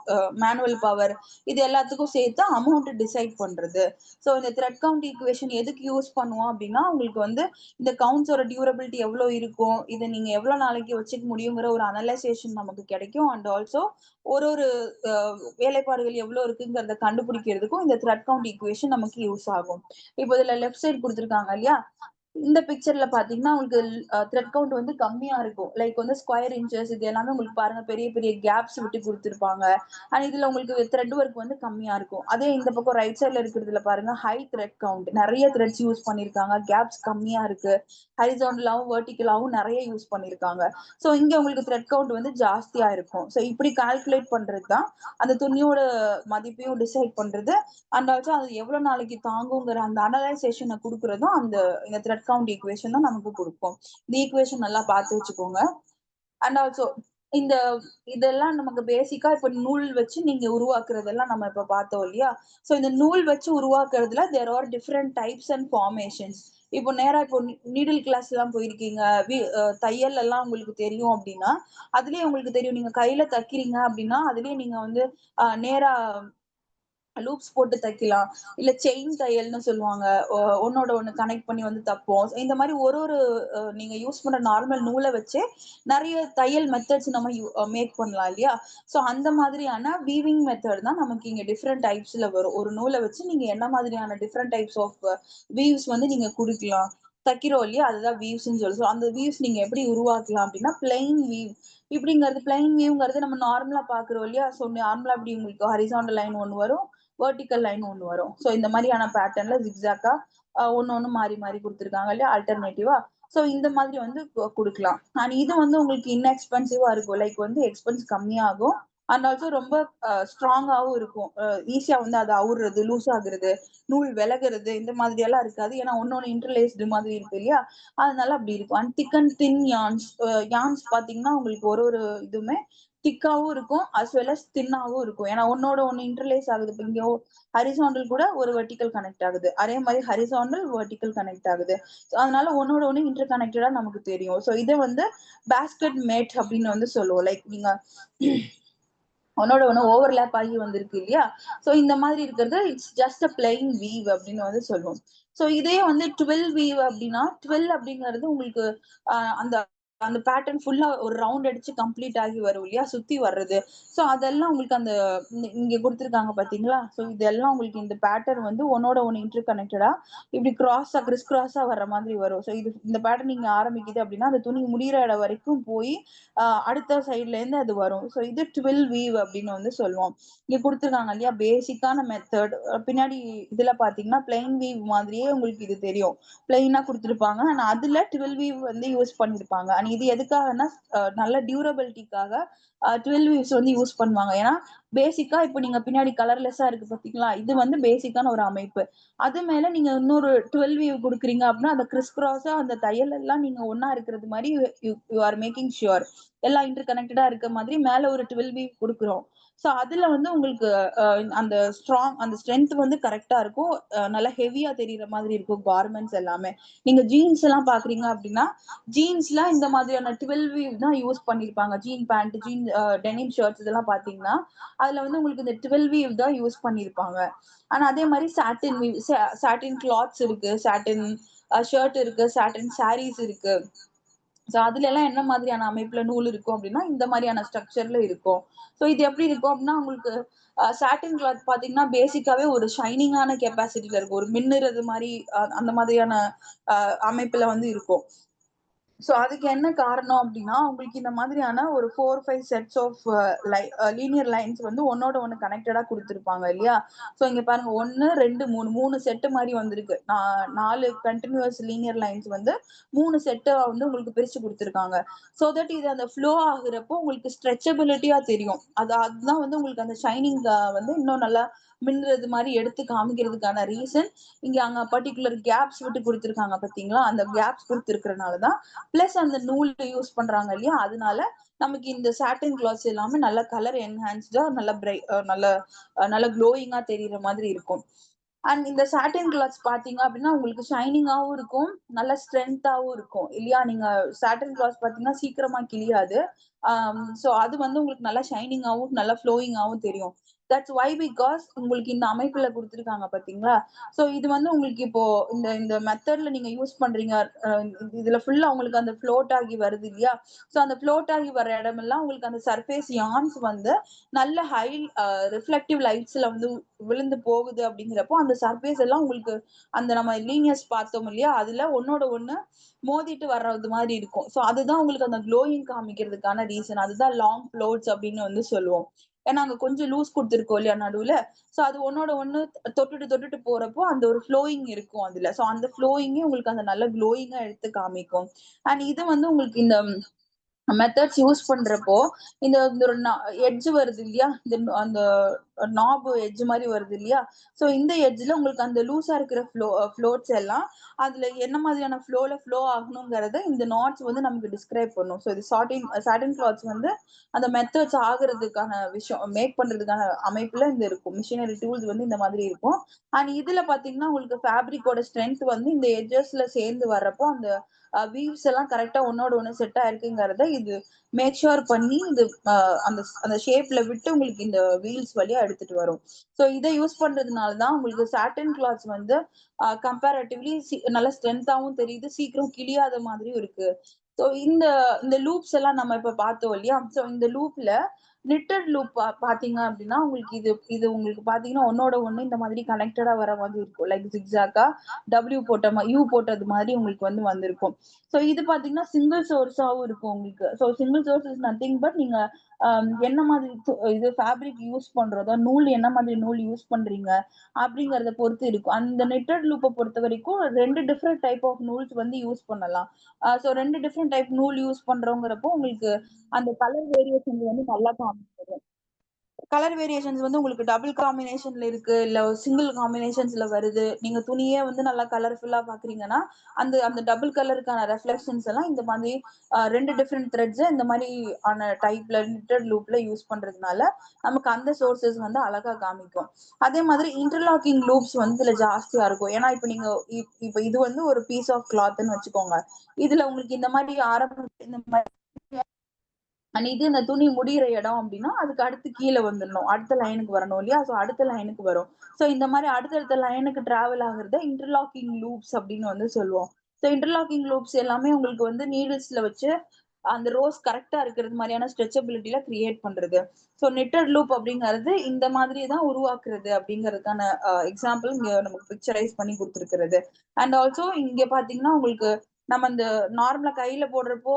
மேனுவல் பவர், இது எல்லாத்துக்கும் சேர்த்து அமௌண்ட் டிசைட் பண்றது. ஸோ இந்த த்ரெட் கவுண்ட் ஈக்குவேஷன் எதுக்கு யூஸ் பண்ணுவோம் அப்படின்னா உங்களுக்கு வந்து இந்த கவுண்ட்ஸோட டியூரபிலிட்டி எவ்வளவு இருக்கும், இதை நீங்க எவ்வளவு நாளைக்கு வச்சுக்க முடியுங்கிற ஒரு அனலைசேஷன் நமக்கு கிடைக்கும். அண்ட் ஆல்சோ ஒரு ஒரு வேலைப்பாடுகள் எவ்வளவு இருக்குங்கிறத கண்டுபிடிக்கிறதுக்கும் இந்த த்ரெட் கவுண்ட் ஈக்குவேஷன் நமக்கு யூஸ் ஆகும். இப்போ இதுல லெஃப்ட் சைடு கொடுத்துருக்காங்க இல்லையா? இந்த பிக்சர்ல பாத்தீங்கன்னா உங்களுக்கு த்ரெட் கவுண்ட் வந்து கம்மியா இருக்கும். லைக் வந்து ஸ்கொயர் இன்ச்சஸ் இது எல்லாமே உங்களுக்கு பாருங்க பெரிய பெரிய கேப்ஸ் விட்டு கொடுத்துருப்பாங்க. அண்ட் இதுல உங்களுக்கு த்ரெட் ஒர்க் வந்து கம்மியா இருக்கும். அதே இந்த பக்கம் ரைட் சைட்ல இருக்கிறதுல பாருங்க ஹை த்ரெட் கவுண்ட், நிறைய த்ரெட்ஸ் யூஸ் பண்ணிருக்காங்க, கேப்ஸ் கம்மியா இருக்கு, ஹரிசாண்டலாவும் வெர்டிகலாவும் நிறைய யூஸ் பண்ணிருக்காங்க. ஸோ இங்க உங்களுக்கு த்ரெட் கவுண்ட் வந்து ஜாஸ்தியா இருக்கும். ஸோ இப்படி கால்குலேட் பண்றது தான் அந்த துணியோட மதிப்பையும் டிசைட் பண்றது. அண்ட் ஆல்சோ அது எவ்வளவு நாளைக்கு தாங்குங்கிற அந்த அனலைசேஷனை கொடுக்கறதும் இந்த த்ரெட் கவுண்ட் ஈக்குவேஷன் தான் நமக்கு கொடுக்கும். இந்த ஈக்குவேஷன் நல்லா பார்த்து வச்சுக்கோங்க. அண்ட் ஆல்சோ இந்த இதெல்லாம் நமக்கு பேசிக்கா இப்ப நூல் வச்சு நீங்க உருவாக்குறதெல்லாம் நம்ம இப்ப பார்த்தோம் இல்லையா? சோ இந்த நூல் வச்சு உருவாக்குறதுல there are different types and formations. இப்போ நேரா இப்போ நீடில் கிளாஸ் எல்லாம் போயிருக்கீங்க, தையல் எல்லாம் உங்களுக்கு தெரியும் அப்படின்னா அதுலயே உங்களுக்கு தெரியும். நீங்க கையில தைக்கிறீங்க அப்படின்னா அதுலயே நீங்க வந்து நேரா லூப்ஸ் போட்டு தைக்கலாம். இல்ல செயின் தையல்னு சொல்லுவாங்க. ஒண்ணோட ஒண்ணு கனெக்ட் பண்ணி வந்து தைப்போம். இந்த மாதிரி ஒரு ஒரு நீங்க யூஸ் பண்ற நார்மல் நூல வச்சே நெறைய தையல் மெத்தட்ஸ் நம்ம மேக் பண்ணலாம் இல்லையா? சோ அந்த மாதிரியான வீவிங் மெத்தட் தான் நமக்கு இங்க டிஃபரெண்ட் டைப்ஸ்ல வரும். ஒரு நூல வச்சு நீங்க என்ன மாதிரியான டிஃபரெண்ட் டைப்ஸ் ஆஃப் வீவ்ஸ் வந்து நீங்க குடுக்கலாம். தைக்கிறோம் இல்லையா? அதுதான் வீவ்ஸ்ன்னு சொல்லுவோம். சோ அந்த வீவ்ஸ் நீங்க எப்படி உருவாக்கலாம் அப்படின்னா, பிளெயின் வீவ் இப்படிங்கிறது பிளெயின் வீவ்ங்கிறது நம்ம நார்மலா பார்க்கிறோம் இல்லையா? சோ நார்மலா இப்படி உங்களுக்கு ஹரிசாண்டல் லைன் ஒண்ணு வரும். வெர்டிகல் லைன் ஒண்ணு வரும். சோ இந்த மாதிரியான பேட்டர்ன்ல ஜிக்ஸாக்கா ஒண்ணு ஒண்ணு மாறி மாறி குடுத்துருக்காங்க இல்லையா? ஆல்டர்னேட்டிவா. சோ இந்த மாதிரி வந்து குடுக்கலாம். அண்ட் இது வந்து உங்களுக்கு இன்எக்ஸ்பென்சிவா இருக்கும். லைக் வந்து எக்ஸ்பென்ஸ் கம்மியாகும். அண்ட் ஆல்சோ ரொம்ப ஸ்ட்ராங்காவும் இருக்கும். ஈஸியா வந்து அது அவுர்றது, லூஸ் ஆகுறது, நூல் விலகுறது இந்த மாதிரி எல்லாம் இருக்காது. ஏன்னா ஒன்னொன்னு இன்டர்லேஸ்டு மாதிரி இருக்கு இல்லையா? அதனால அப்படி இருக்கும். And thick and thin yarns, yarns பாத்தீங்கன்னா உங்களுக்கு ஒரு ஒரு இதுவுமே திக்காவும் இருக்கும் அஸ் வெல் அஸ் தின்னாவும் இருக்கும். ஏன்னா ஒன்னோட ஒண்ணு இன்டர்லேஸ் ஆகுது. இப்ப இங்க ஹரிசாண்டல் கூட ஒரு வெர்டிகல் கனெக்ட் ஆகுது. அதே மாதிரி ஹரிசாண்டல் வெர்டிகல் கனெக்ட் ஆகுது. So அதனால ஒன்னோட ஒண்ணு இன்டர் கனெக்டடா நமக்கு தெரியும். சோ இதை வந்து பேஸ்கெட் மேட் அப்படின்னு வந்து சொல்லுவோம். லைக் நீங்க ஒன்னோட ஒண்ணு ஓவர்லேப் ஆகி வந்திருக்கு இல்லையா? சோ இந்த மாதிரி இருக்கிறது it's just a plain we've அப்படின்னு வந்து சொல்லுவோம். சோ இதே வந்து 12 வீவ் அப்படின்னா 12 அப்படிங்கிறது உங்களுக்கு அந்த அந்த பேட்டர்ன் ஃபுல்லா ஒரு ரவுண்ட் அடிச்சு கம்ப்ளீட் ஆகி வரும் இல்லையா? சுத்தி வர்றது. சோ அதெல்லாம் உங்களுக்கு அந்த இங்க குடுத்துருக்காங்க பார்த்தீங்களா? சோ இதெல்லாம் உங்களுக்கு இந்த பேட்டர்ன் வந்து ஒன்னோட ஒண்ணு இன்டர் கனெக்டடா இப்படி கிரிஸ் கிராஸா வர்ற மாதிரி வரும். சோ இந்த பேட்டர்ன் நீங்க ஆரம்பிக்குது அப்படின்னா, அந்த துணி முடியிற இடம் வரைக்கும் போய் அடுத்த சைட்ல இருந்து அது வரும். சோ இது 12 வீவ் அப்படின்னு வந்து சொல்லுவோம். இங்க குடுத்துருக்காங்க இல்லையா? பேசிக்கான மெத்தட். பின்னாடி இதுல பார்த்தீங்கன்னா, பிளெயின் வீவ் மாதிரியே உங்களுக்கு இது தெரியும். பிளெயினா குடுத்துருப்பாங்க. ஆனா அதுல 12 வீவ் வந்து யூஸ் பண்ணிருப்பாங்க. அண்ட் இது எதுக்காகன்னா, நல்ல டியூரபிலிட்டிக்காக 12 வீவ்ஸ் வந்து யூஸ் பண்ணுவாங்க. ஏன்னா, பேசிக்கா இப்ப நீங்க பின்னாடி கலர்லெஸ்ஸா இருக்கு பார்த்தீங்களா? இது வந்து பேசிக்கான ஒரு அமைப்பு. அது மேல நீங்க இன்னொரு 12 வீவ் குடுக்குறீங்க அப்படின்னா, அந்த கிரிஸ் கிராஸா அந்த தையல் எல்லாம் நீங்க ஒண்ணா இருக்கிறது மாரி you you are making sure. எல்லாம் இன்டர் கனெக்டடா இருக்க மாதிரி மேல ஒரு 12 வீவ் குடுக்குறோம். சோ அதுல வந்து உங்களுக்கு அ அந்த அந்த ஸ்ட்ரென்த் வந்து கரெக்ட்டா இருக்கும். நல்லா ஹெவியா தெரியிற மாதிரி இருக்கும் கார்மெண்ட்ஸ் எல்லாமே. நீங்க ஜீன்ஸ் எல்லாம் பார்க்குறீங்க அப்படின்னா, ஜீன்ஸ்ல இந்த மாதிரியான 12 வீவ் தான் யூஸ் பண்ணியிருப்பாங்க. ஜீன் பேண்ட், டெனிம் ஷர்ட்ஸ் இதெல்லாம் பார்த்தீங்கன்னா, அதுல வந்து உங்களுக்கு இந்த 12 வீவ் தான் யூஸ் பண்ணியிருப்பாங்க. ஆனா அதே மாரி சாட்டின் வீவ் சாட்டின் கிளாத்ஸ் இருக்கு. சாட்டின் ஷர்ட் இருக்கு. சாட்டின் சாரீஸ் இருக்கு. சோ அதுலலாம் என்ன மாதிரியான அமைப்புல நூல் இருக்கும் அப்டின்னா, இந்த மாரியான ஸ்ட்ரக்சர்ல இருக்கும். சோ இது எப்படி இருக்கும் அப்டின்னா, உங்களுக்கு சாட்டின் கிளாத் பார்த்தீங்கன்னா, பேசிக்காவே ஒரு ஷைனிங்கான கெப்பாசிட்டில இருக்கும். ஒரு மின்னுறது மாரி அந்த மாதிரியான அ அமைப்புல வந்து இருக்கும். சோ அதுக்கு என்ன காரணம் அப்டின்னா, உங்களுக்கு இந்த மாதிரியான ஒரு 4, 5 செட்ஸ் ஆஃப் லீனியர் லைன்ஸ் வந்து ஒண்ணோட ஒண்ணு கனெக்டடா குடுத்துருப்பாங்க இல்லையா? சோ இங்க பாருங்க 1, 2, 3 செட் மாரி வந்திருக்கு. 4 கன்டினியூவஸ் லீனியர் லைன்ஸ் வந்து 3 செட்டா வந்து உங்களுக்கு பிரிச்சு குடுத்துருக்காங்க. சோ தட் இது அந்த ஃப்ளோ ஆகுறப்போ உங்களுக்கு ஸ்ட்ரெச்சபிலிட்டியா தெரியும். அதுதான் வந்து உங்களுக்கு அந்த ஷைனிங் வந்து இன்னும் நல்லா மின்னுறது மாரி எடுத்து காமிக்கிறதுக்கான ரீசன் இங்க அங்க பர்ட்டிகுலர் கேப்ஸ் விட்டு குடுத்துருக்காங்க பார்த்தீங்களா? அந்த கேப்ஸ் குடுத்துருக்கிறனால தான் பிளஸ் அந்த நூல் யூஸ் பண்றாங்க இல்லையா? அதனால நமக்கு இந்த சாட்டின் கிளாத்ஸ் எல்லாமே நல்ல கலர் என்ஹான்ஸ்டா நல்ல நல்ல நல்ல க்ளோயிங்கா தெரியிற மாதிரி இருக்கும். அண்ட் இந்த சாட்டின் கிளாத்ஸ் பார்த்தீங்க அப்டின்னா, உங்களுக்கு ஷைனிங்காவும் இருக்கும். நல்ல ஸ்ட்ரென்த்தாவும் இருக்கும். இல்லையா? நீங்க சாட்டின் கிளாத்ஸ் பார்த்தீங்கன்னா, சீக்கிரமா கிழியாது. சோ அது வந்து உங்களுக்கு நல்லா ஷைனிங்காவும், நல்லா ஃப்ளோயிங்காவும் தெரியும். தட்ஸ் வை பிகாஸ் உங்களுக்கு இந்த அமைப்புல குடுத்துருக்காங்க பார்த்தீங்களா? சோ இது வந்து உங்களுக்கு இப்போ இந்த இந்த மெத்தட்ல நீங்க யூஸ் பண்றீங்க. அ இதுல ஃபுல்லா உங்களுக்கு அந்த ஃப்ளோட் ஆகி வருது இல்லையா? சோ அந்த ஃப்ளோட் ஆகி வர இடமெல்லாம் உங்களுக்கு அந்த சர்ஃபேஸ் யான்ஸ் வந்து நல்ல ஹை ரிஃப்ளெக்டிவ் லைட்ஸ்ல வந்து விழுந்து போகுது அப்படிங்கிறப்போ, அந்த சர்ஃபேஸ் எல்லாம் உங்களுக்கு அந்த நம்ம லீனியர்ஸ் பார்த்தோம் இல்லையா? அதுல ஒண்ணோட ஒண்ணு மோதிட்டு வர்றது மாரி இருக்கும். சோ அதுதான் உங்களுக்கு அந்த க்ளோயிங் காமிக்கிறதுக்கான ரீசன். அதுதான் லாங் ஃப்ளோட்ஸ் அப்படின்னு வந்து சொல்லுவோம். ஏன்னா, அங்க கொஞ்சம் லூஸ் குடுத்துருக்கோம் இல்லையா நடுவுல. சோ அது ஒண்ணோட ஒண்ணு தொட்டுட்டு போறப்போ அந்த ஒரு ஃப்ளோயிங் இருக்கும் அதுல. சோ அந்த ஃப்ளோயிங்கே உங்களுக்கு அந்த நல்ல க்ளோயிங்கா எடுத்து காமிக்கும். அண்ட் இது வந்து உங்களுக்கு இந்த மெத்தட்ஸ் யூஸ் பண்றப்போ, இந்த இந்த ஒரு எட்ஜ் வருது இல்லையா? அந்த நாப் எட்ஜ் மாரி வருது இல்லையா? சோ இந்த எட்ஜ்ல உங்களுக்கு அந்த லூஸா இருக்கிற ஃப்ளோட்ஸ் எல்லாம் அதுல என்ன மாதிரியான ஃப்ளோ ஆகணுங்கிறத இந்த நாட்ஸ் வந்து நமக்கு டிஸ்கிரைப் பண்ணும். சோ இது சாட்டின் கிளாத்ஸ் வந்து அந்த மெத்தட்ஸ் ஆகுறதுக்கான விஷயம் மேக் பண்றதுக்கான அமைப்புல இந்த இருக்கும். மிஷினரி டூல்ஸ் வந்து இந்த மாதிரி இருக்கும். அண்ட் இதுல பார்த்தீங்கன்னா, உங்களுக்கு ஃபேப்ரிக்கோட ஸ்ட்ரென்த் வந்து இந்த எட்ஜஸ்ல சேர்ந்து வர்றப்போ, அந்த வீவ்ஸ் எல்லாம் கரெக்ட்டா ஒண்ணோட ஒண்ணு செட் ஆயிருக்குங்கிறத இது மேக் ஷூர் பண்ணி இது அ அந்த அந்த ஷேப்ல விட்டு உங்களுக்கு இந்த வீல்ஸ் வழியா எடுத்துட்டு வரும். சோ இத யூஸ் பண்றதுனால தான் உங்களுக்கு சாட்டின் கிளாத்ஸ் வந்து கம்பேரேட்டிவ்லி நல்ல ஸ்ட்ரென்த்தாவும் தெரியுது. சீக்கிரம் கிழியாத மாதிரியும் இருக்கு. சோ இந்த இந்த லூப்ஸ் எல்லாம் நம்ம இப்ப பார்த்தோம் இல்லையா? சோ இந்த லூப்ல நிட்டட் லூப் பார்த்தீங்க அப்டின்னா, உங்களுக்கு இது இது உங்களுக்கு பார்த்தீங்கன்னா, ஒண்ணோட ஒண்ணு இந்த மாதிரி கனெக்டடா வர மாதிரி இருக்கும். லைக் ஜிக்ஸாக்கா யூ போட்டது மாரி உங்களுக்கு வந்து வந்திருக்கும். சோ இது பார்த்தீங்கன்னா, சிங்கிள் சோர்ஸாவும் இருக்கும் உங்களுக்கு. So single source is nothing but நீங்க என்ன மாதிரி இது ஃபேப்ரிக் யூஸ் பண்றதோ, என்ன மாதிரி நூல் யூஸ் பண்றீங்க அப்படிங்கிறத பொறுத்து இருக்கும். அந்த நெட்டட் லூப்ப பொறுத்தவரைக்கும் 2 டிஃபரெண்ட் டைப் ஆஃப் நூல்ஸ் வந்து யூஸ் பண்ணலாம். சோ 2 டிஃபரெண்ட் டைப் நூல் யூஸ் பண்றோங்கிறப்போ, உங்களுக்கு அந்த கலர் வேரியேஷன் வந்து நல்லா காமிக்கும். கலர் வேரியேஷன்ஸ் வந்து உங்களுக்கு டபுள் காம்பினேஷன்ல இருக்கு. இல்ல சிங்கிள் காம்பினேஷன்ஸ்ல வருது. நீங்க துணியே வந்து நல்லா கலர்ஃபுல்லா பார்க்குறீங்கன்னா, அந்த அந்த டபுள் கலருக்கான ரெஃப்ளெக்ஷன்ஸ் எல்லாம் இந்த மாதிரி 2 டிஃபரெண்ட் த்ரெட்ஸ இந்த மாரி ஆன டைப்ல நிட்டட் லூப்ல யூஸ் பண்றதுனால, நமக்கு அந்த சோர்ஸஸ் வந்து அழகா காமிக்கும். அதே மாதிரி இன்டர்லாக்கிங் லூப்ஸ் வந்து இதுல ஜாஸ்தியா இருக்கும். ஏன்னா, இப்ப நீங்க இப்ப இது வந்து ஒரு பீஸ் ஆஃப் கிளாத்ன்னு வச்சுக்கோங்க. இதுல உங்களுக்கு இந்த மாரி இந்த மாரி அண்ட் இது இந்த துணி முடியிற இடம் அப்படின்னா அதுக்கு அடுத்து கீழே வந்துடணும், அடுத்த லைனுக்கு வரணும் இல்லையா? ஸோ அடுத்த லைனுக்கு வரும். ஸோ இந்த மாதிரி அடுத்தடுத்த லைனுக்கு டிராவல் ஆகுறத இன்டர்லாக்கிங் லூப்ஸ் அப்படின்னு வந்து சொல்லுவோம். ஸோ இன்டர்லாக்கிங் லூப்ஸ் எல்லாமே உங்களுக்கு வந்து நீடில்ஸ்ல வச்சு அந்த ரோஸ் கரெக்டா இருக்கிறது மாதிரியான ஸ்ட்ரெச்சபிலிட்டியில கிரியேட் பண்றது. ஸோ நெட்டட் லூப் அப்படிங்கிறது இந்த மாதிரி தான் உருவாக்குறது அப்படிங்கிறதுக்கான எக்ஸாம்பிள் இங்க நமக்கு பிக்சரைஸ் பண்ணி கொடுத்துருக்கிறது. அண்ட் ஆல்சோ இங்க பாத்தீங்கன்னா உங்களுக்கு நம்ம அந்த நார்மலா கையில போடுறப்போ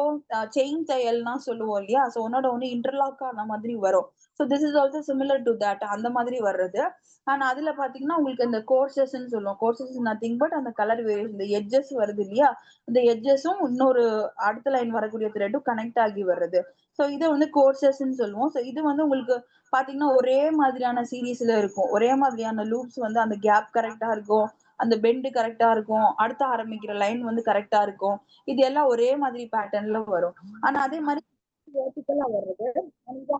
செயின் தையல்னா சொல்லுவோம் இல்லையா? ஸோ ஒன்னோட ஒண்ணு இன்டர்லாக் ஆன மாதிரி வரும். So this is also similar to that அந்த மாதிரி வர்றது. ஆனா அதுல பாத்தீங்கன்னா உங்களுக்கு இந்த கோர்சஸ்ன்னு சொல்லுவோம். கோர்சஸ் நத்திங் பட் அந்த கலர் வேரியேஷன், இந்த எட்ஜஸ் வருது இல்லையா? இந்த எட்ஜஸும் இன்னொரு அடுத்த லைன் வரக்கூடிய த்ரெட்டும் கனெக்ட் ஆகி வர்றது. ஸோ இதை வந்து கோர்சஸ்ன்னு சொல்லுவோம். ஸோ இது வந்து உங்களுக்கு பாத்தீங்கன்னா ஒரே மாதிரியான சீரீஸ்ல இருக்கும். ஒரே மாதிரியான லூப்ஸ் வந்து அந்த கேப் கரெக்டா இருக்கும். அந்த பெண்டு கரெக்டா இருக்கும். அடுத்து ஆரம்பிக்கிற லைன் வந்து கரெக்டா இருக்கும். இது எல்லாம் ஒரே மாதிரி பேட்டர்ன்ல வரும். ஆனா அதே மாதிரி வெர்டிகலா வர்றது,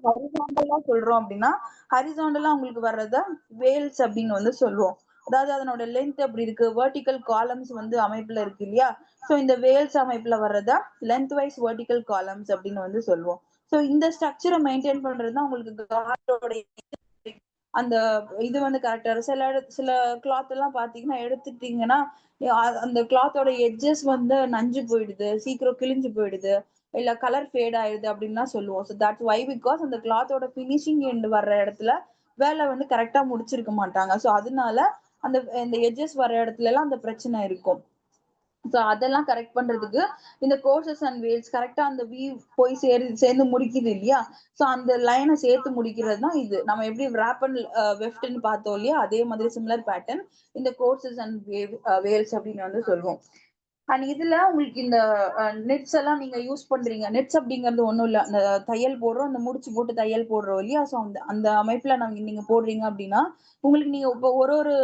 ஹரிசாண்டலா சொல்றோம் அப்படின்னா ஹரிசாண்டலா உங்களுக்கு வர்றத வேல்ஸ் அப்படின்னு வந்து சொல்லுவோம். அதாவது அதனோட லென்த் எப்படி இருக்கு, வெர்டிகல் காலம்ஸ் வந்து அமைப்புல இருக்கு இல்லையா? சோ இந்த வேல்ஸ் அமைப்புல வர்றத லென்த் வைஸ் வெர்டிகல் காலம்ஸ் அப்படின்னு வந்து சொல்லுவோம். சோ இந்த ஸ்ட்ரக்சரை மெயின்டைன் பண்றதுதான் உங்களுக்கு கார்டோட அந்த இது வந்து கரெக்டா சில கிளாத் எல்லாம் பாத்தீங்கன்னா எடுத்துட்டீங்கன்னா அந்த கிளாத்தோட எட்ஜஸ் வந்து நஞ்சு போயிடுது, சீக்கிரம் கிழிஞ்சு போயிடுது, இல்ல கலர் ஃபேட் ஆயிடுது அப்படின்லாம் சொல்லுவோம். ஸோ தட்ஸ் வை பிகாஸ் அந்த கிளாத்தோட ஃபினிஷிங் எண்ட் வர்ற இடத்துல வேலை வந்து கரெக்டா முடிச்சிருக்க மாட்டாங்க. ஸோ அதனால அந்த இந்த எட்ஜஸ் வர்ற இடத்துல எல்லாம் அந்த பிரச்சனை இருக்கும். ஸோ அதெல்லாம் கரெக்ட் பண்றதுக்கு இந்த கோர்சஸ் அண்ட் வேல்ஸ் கரெக்டா அந்த வீவ் போய் சேர்ந்து முடிக்குது இல்லையா? ஸோ அந்த லைனை சேர்த்து முடிக்கிறது தான் இது. நம்ம எப்படி ரேப் அண்ட் வெஃப்ட்னு பார்த்தோம் இல்லையா? அதே மாதிரி சிமிலர் பேட்டர்ன் இந்த கோர்சஸ் அண்ட் வேல்ஸ் அப்படின்னு வந்து சொல்லுவோம். அண்ட் இதுல உங்களுக்கு இந்த நெட்ஸ் எல்லாம் நீங்க யூஸ் பண்றீங்க. நெட்ஸ் அப்படிங்கிறது ஒண்ணும் இல்ல, அந்த தையல் போடுறோம், அந்த முடிச்சு போட்டு தையல் போடுறோம் இல்லையா? ஸோ அந்த அந்த அமைப்புல நீங்க போடுறீங்க அப்படின்னா உங்களுக்கு நீங்க இப்போ ஒரு ஒரு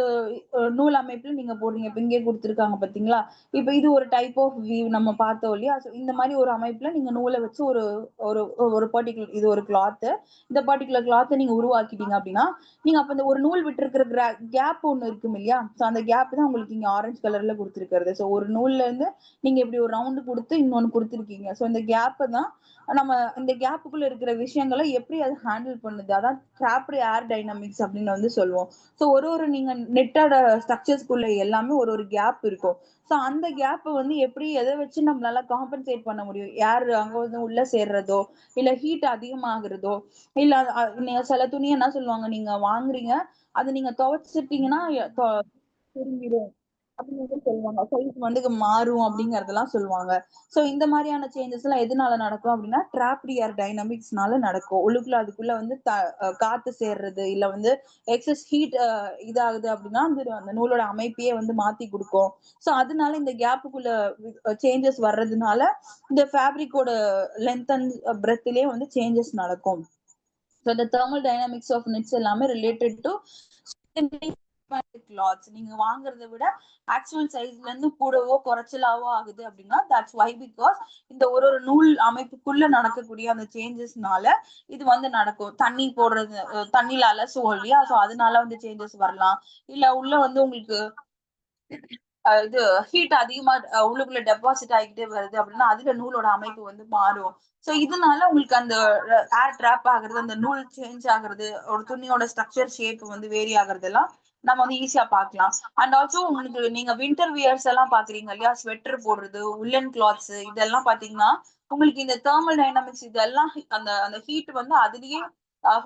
நூல் அமைப்புல நீங்க போடுறீங்க. இப்ப இங்கே கொடுத்துருக்காங்க பாத்தீங்களா? இப்ப இது ஒரு டைப் ஆஃப் வீவ் நம்ம பார்த்தோம் இல்லையா? ஸோ இந்த மாதிரி ஒரு அமைப்புல நீங்க நூலை வச்சு ஒரு ஒரு ஒரு பர்டிகுலர் இது ஒரு கிளாத், இந்த பர்டிகுலர் கிளாத்தை நீங்க உருவாக்கிட்டீங்க அப்படின்னா நீங்க அப்ப இந்த ஒரு நூல் விட்டு இருக்கிற கேப் ஒண்ணு இருக்கும் இல்லையா? ஸோ அந்த கேப் தான் உங்களுக்கு இங்க ஆரஞ்சு கலர்ல கொடுத்துருக்கிறது. ஸோ ஒரு நூல்ல இருந்து நீங்க இப்படி ஒரு ரவுண்டு கொடுத்து இன்னொன்னு கொடுத்துருக்கீங்க. ஸோ இந்த கேப் தான் நம்ம இந்த கேப்புக்குள்ள இருக்கிற விஷயங்களை எப்படி அது ஹேண்டில் பண்ணுது, அதான் டிராப்டு ஏர் டைனமிக்ஸ் அப்படின்னு வந்து சொல்லுவோம். ஸோ ஒரு ஒரு நீங்க நெட்டோட ஸ்ட்ரக்சர்ஸ்குள்ள எல்லாமே ஒரு ஒரு கேப் இருக்கும். ஸோ அந்த கேப் வந்து எப்படி எதை வச்சு நம்மளால காம்பன்சேட் பண்ண முடியும்? ஏர் அங்க வந்து உள்ள சேர்றதோ, இல்ல ஹீட் அதிகமாகிறதோ, இல்ல சில துணி என்ன சொல்லுவாங்க, நீங்க வாங்குறீங்க அது நீங்க துவைச்சிட்டீங்கன்னா சுருங்கிடும் அப்படின்னு வந்து சொல்லுவாங்க. சைஸ் வந்து மாறும் அப்படிங்கறதெல்லாம் சொல்லுவாங்க. சோ இந்த மாதிரியான சேஞ்சஸ் எல்லாம் எதனால நடக்கும் அப்படின்னா டிராப்டு ஏர் டைனமிக்ஸ்னால நடக்கும். உள்ளுக்குள்ள அதுக்குள்ள வந்து காத்து சேர்றது, இல்ல வந்து எக்ஸஸ் ஹீட் இதாகுது அப்படின்னா அந்த நூலோட அமைப்பையே வந்து மாத்தி கொடுக்கும். சோ அதனால இந்த கேப்புக்குள்ள சேஞ்சஸ் வர்றதுனால இந்த ஃபேப்ரிக்கோட லென்த் அண்ட் பிரெத்லயே வந்து சேஞ்சஸ் நடக்கும். So the thermal dynamics of knits எல்லாமே related to கிளாத்ஸ் நீங்க வாங்குறத விட ஆக்சுவல் சைஸ்ல இருந்து கூடவோ குறைச்சலாவோ ஆகுது அப்படின்னா தட்ஸ் வை பிகாஸ் இந்த ஒரு ஒரு நூல் அமைப்புக்குள்ள நடக்கக்கூடிய அந்த சேஞ்சஸ்னால இது வந்து நடக்கும். தண்ணி போடுறது, தண்ணியில அலசுவோம் இல்லையா? ஸோ அதனால வந்து சேஞ்சஸ் வரலாம். இல்ல உள்ள வந்து உங்களுக்கு இது ஹீட் அதிகமா உள்ளுக்குள்ள டெபாசிட் ஆகிட்டே வருது அப்படின்னா அதுல நூலோட அமைப்பு வந்து மாறும். சோ இதனால உங்களுக்கு அந்த ஏர் ட்ராப் ஆகுறது, அந்த நூல் சேஞ்ச் ஆகுறது, ஒரு துணியோட ஸ்ட்ரக்சர் ஷேப் வந்து வேரி ஆகுறது எல்லாம் நம்ம வந்து ஈஸியா பார்க்கலாம். அண்ட் ஆல்சோ உங்களுக்கு நீங்க வின்டர் வியர்ஸ் எல்லாம் பாக்குறீங்க இல்லையா? ஸ்வெட்டர் போடுறது, உல்லன் கிளாத்ஸ் இதெல்லாம் பாத்தீங்கன்னா உங்களுக்கு இந்த தெர்மல் டைனமிக்ஸ் இதெல்லாம் அந்த அந்த ஹீட் வந்து அதுலயே